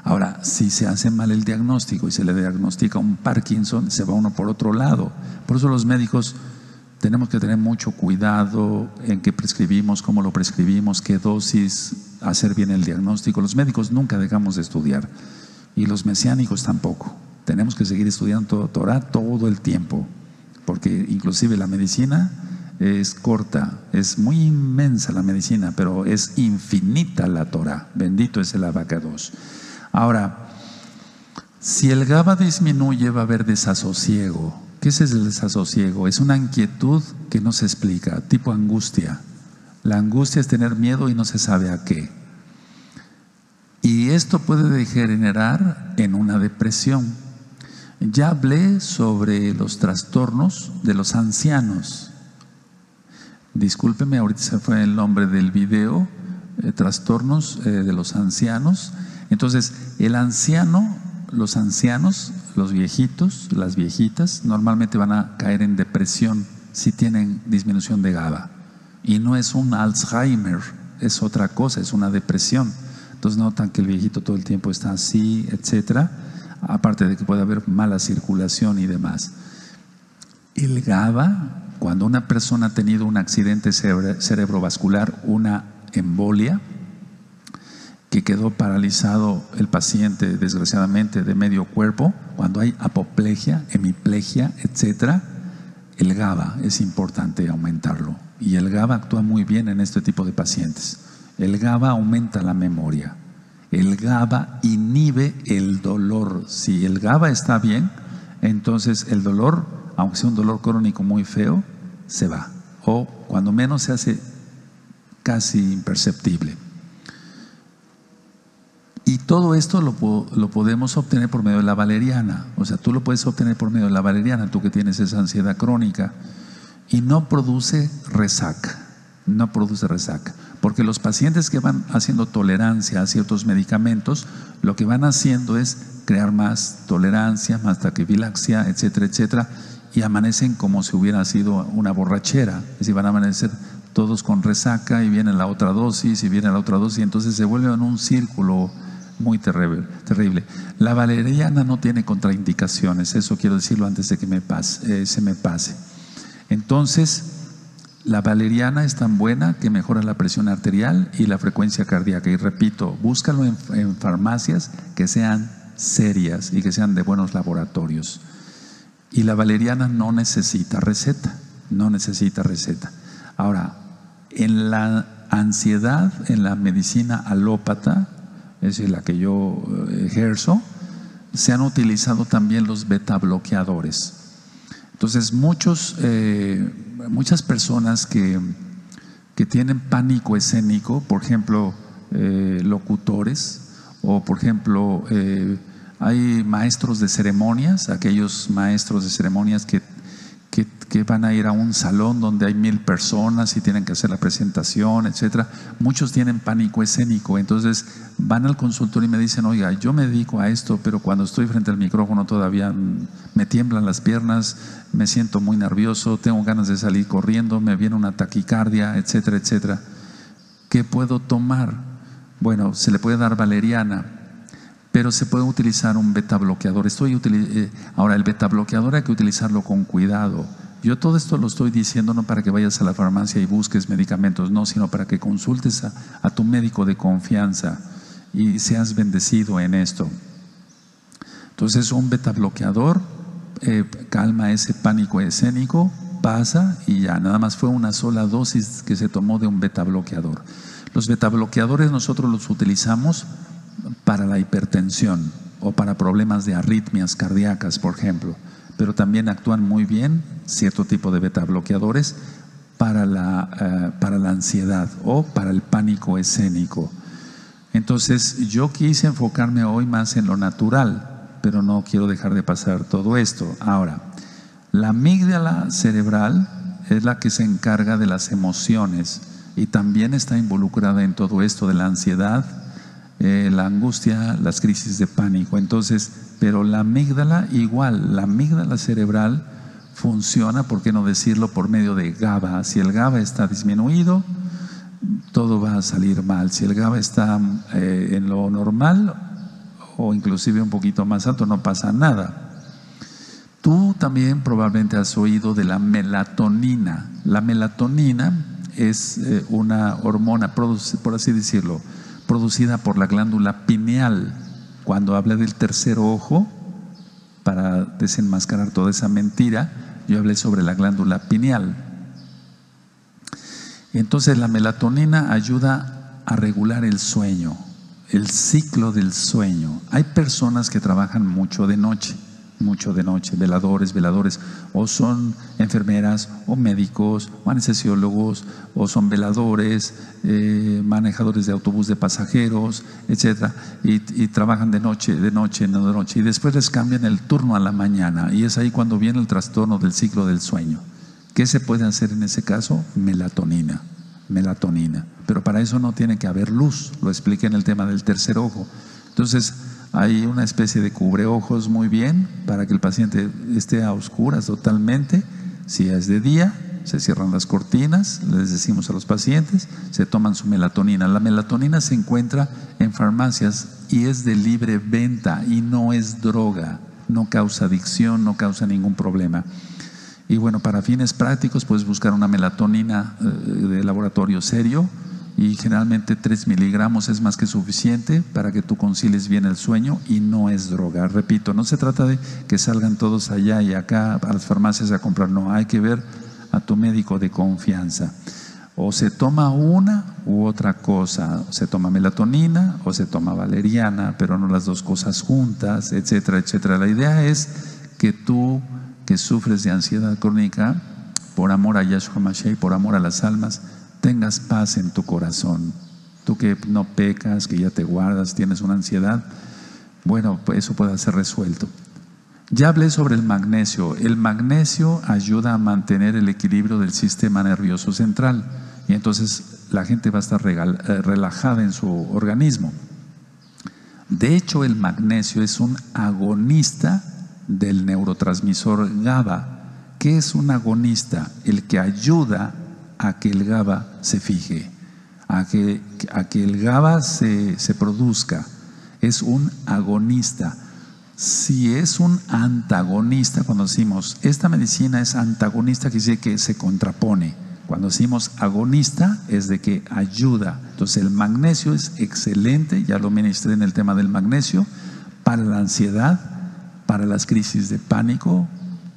Ahora, si se hace mal el diagnóstico y se le diagnostica un Parkinson, se va uno por otro lado. Por eso los médicos tenemos que tener mucho cuidado en qué prescribimos, cómo lo prescribimos, qué dosis, hacer bien el diagnóstico. Los médicos nunca dejamos de estudiar, y los mesiánicos tampoco. Tenemos que seguir estudiando Torah todo el tiempo, porque inclusive la medicina es corta, es muy inmensa la medicina, pero es infinita la Torah. Bendito es el abacados. Ahora, si el GABA disminuye, va a haber desasosiego. ¿Qué es el desasosiego? Es una inquietud que no se explica, tipo angustia. La angustia es tener miedo y no se sabe a qué. Y esto puede degenerar en una depresión. Ya hablé sobre los trastornos de los ancianos. Discúlpeme, ahorita se fue el nombre del video. Trastornos de los ancianos. Entonces, el anciano, los ancianos, los viejitos, las viejitas, normalmente van a caer en depresión si tienen disminución de GABA. Y no es un Alzheimer, es otra cosa, es una depresión. Entonces notan que el viejito todo el tiempo está así, etcétera. Aparte de que puede haber mala circulación y demás. El GABA, cuando una persona ha tenido un accidente cerebrovascular, una embolia, que quedó paralizado el paciente desgraciadamente de medio cuerpo, cuando hay apoplejia, hemiplegia, etcétera, el GABA es importante aumentarlo. Y el GABA actúa muy bien en este tipo de pacientes. El GABA aumenta la memoria. El GABA inhibe el dolor. Si el GABA está bien, entonces el dolor, aunque sea un dolor crónico muy feo, se va. O cuando menos se hace casi imperceptible. todo esto lo podemos obtener por medio de la valeriana. O sea, tú lo puedes obtener por medio de la valeriana, tú que tienes esa ansiedad crónica, y no produce resaca. No produce resaca. Porque los pacientes que van haciendo tolerancia a ciertos medicamentos, lo que van haciendo es crear más tolerancia, más taquifilaxia, etcétera, etcétera, y amanecen como si hubiera sido una borrachera. Es decir, van a amanecer todos con resaca y viene la otra dosis y viene la otra dosis, y entonces se vuelve en un círculo muy terrible. La valeriana no tiene contraindicaciones, eso quiero decirlo antes de que se me pase. Entonces, la valeriana es tan buena que mejora la presión arterial y la frecuencia cardíaca. Y repito, búscalo en farmacias que sean serias y que sean de buenos laboratorios. Y la valeriana no necesita receta, no necesita receta. Ahora, en la ansiedad, en la medicina alópata, es decir, la que yo ejerzo, se han utilizado también los beta bloqueadores. Entonces, muchas personas que tienen pánico escénico, por ejemplo, locutores, o por ejemplo, hay maestros de ceremonias, aquellos maestros de ceremonias que van a ir a un salón donde hay 1000 personas y tienen que hacer la presentación, etcétera. Muchos tienen pánico escénico, entonces van al consultorio y me dicen: oiga, yo me dedico a esto, pero cuando estoy frente al micrófono todavía me tiemblan las piernas, me siento muy nervioso, tengo ganas de salir corriendo, me viene una taquicardia, etcétera, etcétera. ¿Qué puedo tomar? Bueno, se le puede dar valeriana, pero se puede utilizar un beta bloqueador. Ahora, el beta bloqueador hay que utilizarlo con cuidado. Yo todo esto lo estoy diciendo no para que vayas a la farmacia y busques medicamentos, no, sino para que consultes a tu médico de confianza y seas bendecido en esto. Entonces, un beta bloqueador calma ese pánico escénico, pasa y ya, nada más fue una sola dosis que se tomó de un beta bloqueador. Los beta bloqueadores nosotros los utilizamos para la hipertensión o para problemas de arritmias cardíacas, por ejemplo, pero también actúan muy bien cierto tipo de beta bloqueadores para la ansiedad o para el pánico escénico. Entonces, yo quise enfocarme hoy más en lo natural, pero no quiero dejar de pasar todo esto. Ahora, la amígdala cerebral es la que se encarga de las emociones y también está involucrada en todo esto de la ansiedad, la angustia, las crisis de pánico. Entonces, pero la amígdala igual, la amígdala cerebral funciona, ¿por qué no decirlo?, por medio de GABA. Si el GABA está disminuido, todo va a salir mal. Si el GABA está en lo normal o inclusive un poquito más alto, no pasa nada. Tú también probablemente has oído de la melatonina. La melatonina es una hormona, por así decirlo, producida por la glándula pineal. Cuando hablé del tercer ojo, para desenmascarar toda esa mentira, yo hablé sobre la glándula pineal. Entonces, la melatonina ayuda a regular el sueño, el ciclo del sueño. Hay personas que trabajan mucho de noche, veladores, o son enfermeras, o médicos, o anestesiólogos, o son veladores, manejadores de autobús de pasajeros, etcétera, y trabajan de noche, y después les cambian el turno a la mañana, y es ahí cuando viene el trastorno del ciclo del sueño. ¿Qué se puede hacer en ese caso? Melatonina. Pero para eso no tiene que haber luz, lo expliqué en el tema del tercer ojo. Entonces, hay una especie de cubreojos muy bien para que el paciente esté a oscuras totalmente. Si es de día, se cierran las cortinas, les decimos a los pacientes, se toman su melatonina. La melatonina se encuentra en farmacias y es de libre venta y no es droga, no causa adicción, no causa ningún problema. Y bueno, para fines prácticos puedes buscar una melatonina de laboratorio serio, y generalmente 3 miligramos es más que suficiente para que tú concilies bien el sueño, y no es droga. Repito, no se trata de que salgan todos allá y acá a las farmacias a comprar, no, hay que ver a tu médico de confianza. O se toma una u otra cosa, se toma melatonina o se toma valeriana, pero no las dos cosas juntas, etcétera, etcétera. La idea es que tú, que sufres de ansiedad crónica, por amor a Yahshua Mashiach, por amor a las almas, tengas paz en tu corazón. Tú que no pecas, que ya te guardas, tienes una ansiedad, bueno, pues eso puede ser resuelto. Ya hablé sobre el magnesio. El magnesio ayuda a mantener el equilibrio del sistema nervioso central y entonces la gente va a estar relajada en su organismo. De hecho, el magnesio es un agonista del neurotransmisor GABA. ¿Qué es un agonista? El que ayuda a que el GABA se fije, a que el GABA se produzca. Es un agonista. Si es un antagonista, cuando decimos esta medicina es antagonista, quiere decir que se contrapone. Cuando decimos agonista es de que ayuda. Entonces el magnesio es excelente, ya lo ministré en el tema del magnesio, para la ansiedad, para las crisis de pánico,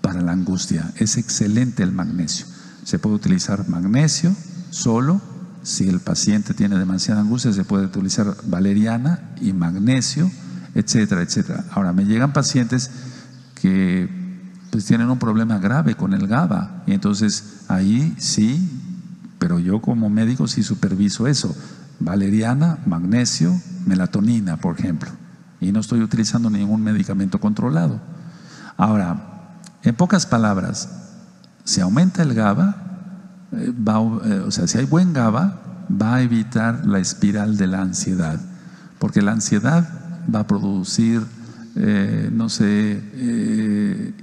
para la angustia. Es excelente el magnesio. Se puede utilizar magnesio solo. Si el paciente tiene demasiada angustia, se puede utilizar valeriana y magnesio, etcétera, etcétera. Ahora, me llegan pacientes que pues tienen un problema grave con el GABA y entonces ahí sí, pero yo como médico sí superviso eso. Valeriana, magnesio, melatonina, por ejemplo. Y no estoy utilizando ningún medicamento controlado. Ahora, en pocas palabras, si aumenta el GABA, si hay buen GABA, va a evitar la espiral de la ansiedad, porque la ansiedad va a producir,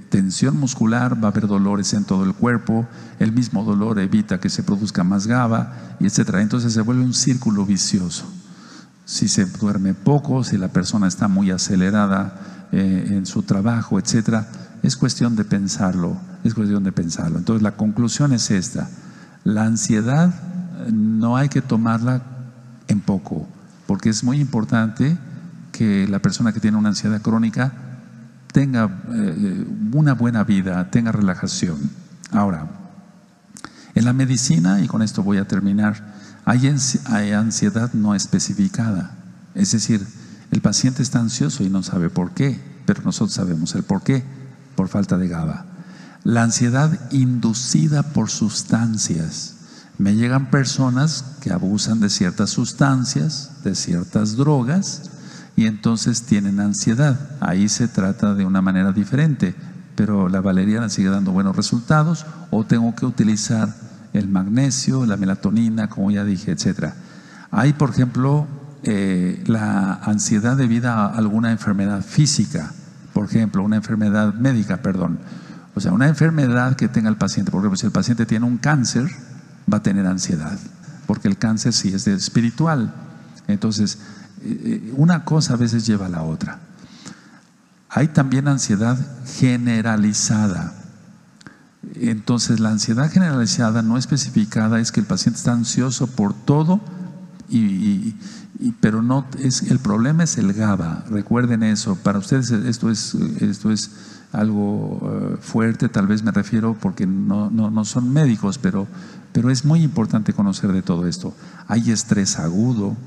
tensión muscular, va a haber dolores en todo el cuerpo, el mismo dolor evita que se produzca más GABA, y etcétera. Entonces se vuelve un círculo vicioso. Si se duerme poco, si la persona está muy acelerada en su trabajo, etcétera, es cuestión de pensarlo, Entonces la conclusión es esta: la ansiedad no hay que tomarla en poco, porque es muy importante que la persona que tiene una ansiedad crónica tenga una buena vida, tenga relajación. Ahora, en la medicina, y con esto voy a terminar, hay ansiedad no especificada. Es decir, el paciente está ansioso y no sabe por qué, pero nosotros sabemos el por qué, por falta de GABA. La ansiedad inducida por sustancias. Me llegan personas que abusan de ciertas sustancias, de ciertas drogas, y entonces tienen ansiedad. Ahí se trata de una manera diferente, pero la valeriana sigue dando buenos resultados, o tengo que utilizar el magnesio, la melatonina, como ya dije, etcétera. Hay, por ejemplo, la ansiedad debido a alguna enfermedad física, por ejemplo, una enfermedad médica, o sea, una enfermedad que tenga el paciente. Por ejemplo, si el paciente tiene un cáncer, va a tener ansiedad, porque el cáncer sí es espiritual. Entonces, una cosa a veces lleva a la otra. Hay también ansiedad generalizada. Entonces, la ansiedad generalizada no especificada es que el paciente está ansioso por todo, pero no es, el problema es el GABA. Recuerden eso. Para ustedes esto es algo fuerte, tal vez me refiero porque no son médicos, pero es muy importante conocer de todo esto. Hay estrés agudo,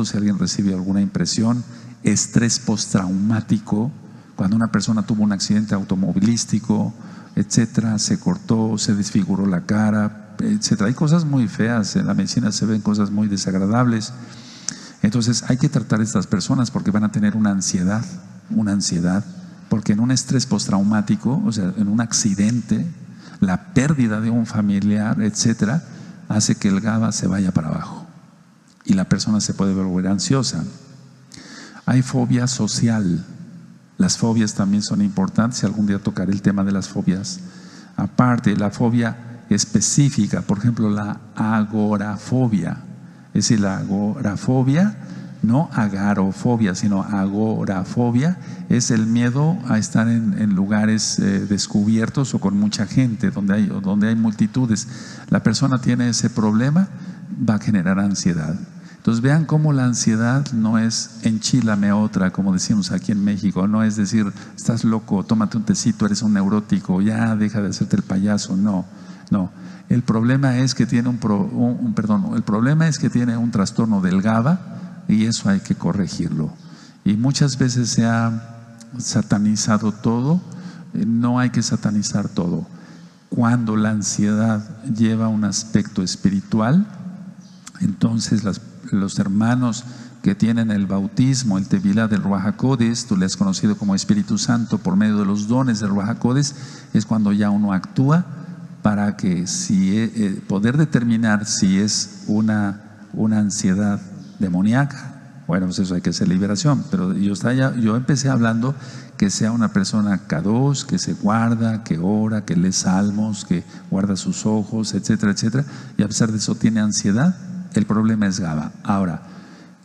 si alguien recibe alguna impresión, estrés postraumático, cuando una persona tuvo un accidente automovilístico, etcétera, se cortó, se desfiguró la cara, etcétera. Hay cosas muy feas, en la medicina se ven cosas muy desagradables. Entonces hay que tratar a estas personas porque van a tener una ansiedad, porque en un estrés postraumático, o sea, en un accidente, la pérdida de un familiar, etcétera, hace que el GABA se vaya para abajo y la persona se puede volver ansiosa. Hay fobia social. Las fobias también son importantes, y algún día tocaré el tema de las fobias. Aparte, la fobia específica, por ejemplo, la agorafobia. Es decir, la agorafobia, no agarofobia, sino agorafobia, es el miedo a estar en lugares descubiertos o con mucha gente, donde hay multitudes. La persona tiene ese problema, va a generar ansiedad. Entonces vean cómo la ansiedad no es enchílame otra, como decimos aquí en México. No es decir, estás loco, tómate un tecito, eres un neurótico, ya deja de hacerte el payaso. No. El problema es que tiene el problema es que tiene un trastorno del GABA, y eso hay que corregirlo. Y muchas veces se ha satanizado todo. No hay que satanizar todo. Cuando la ansiedad lleva un aspecto espiritual, entonces los hermanos que tienen el bautismo, el Tevilá del Ruach HaKodesh, tú le has conocido como Espíritu Santo por medio de los dones del Ruach HaKodesh, es cuando ya uno actúa para que poder determinar si es una ansiedad demoníaca. Bueno, pues eso hay que hacer liberación, pero yo empecé hablando que sea una persona kadosh, que se guarda, que ora, que lee salmos, que guarda sus ojos, etcétera, etcétera, y a pesar de eso tiene ansiedad. El problema es GABA. Ahora,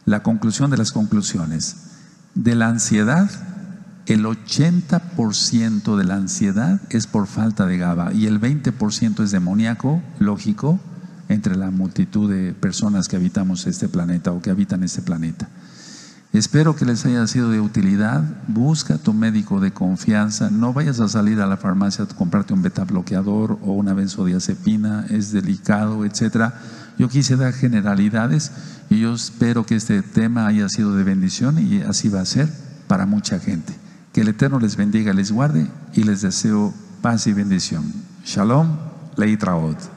la conclusión de las conclusiones. De la ansiedad, el 80% de la ansiedad es por falta de GABA y el 20% es demoníaco, lógico, entre la multitud de personas que habitamos este planeta o que habitan este planeta. Espero que les haya sido de utilidad. Busca a tu médico de confianza. No vayas a salir a la farmacia a comprarte un beta bloqueador o una benzodiazepina, es delicado, etcétera. Yo quise dar generalidades y yo espero que este tema haya sido de bendición y así va a ser para mucha gente. Que el Eterno les bendiga, les guarde y les deseo paz y bendición. Shalom, Leitraot.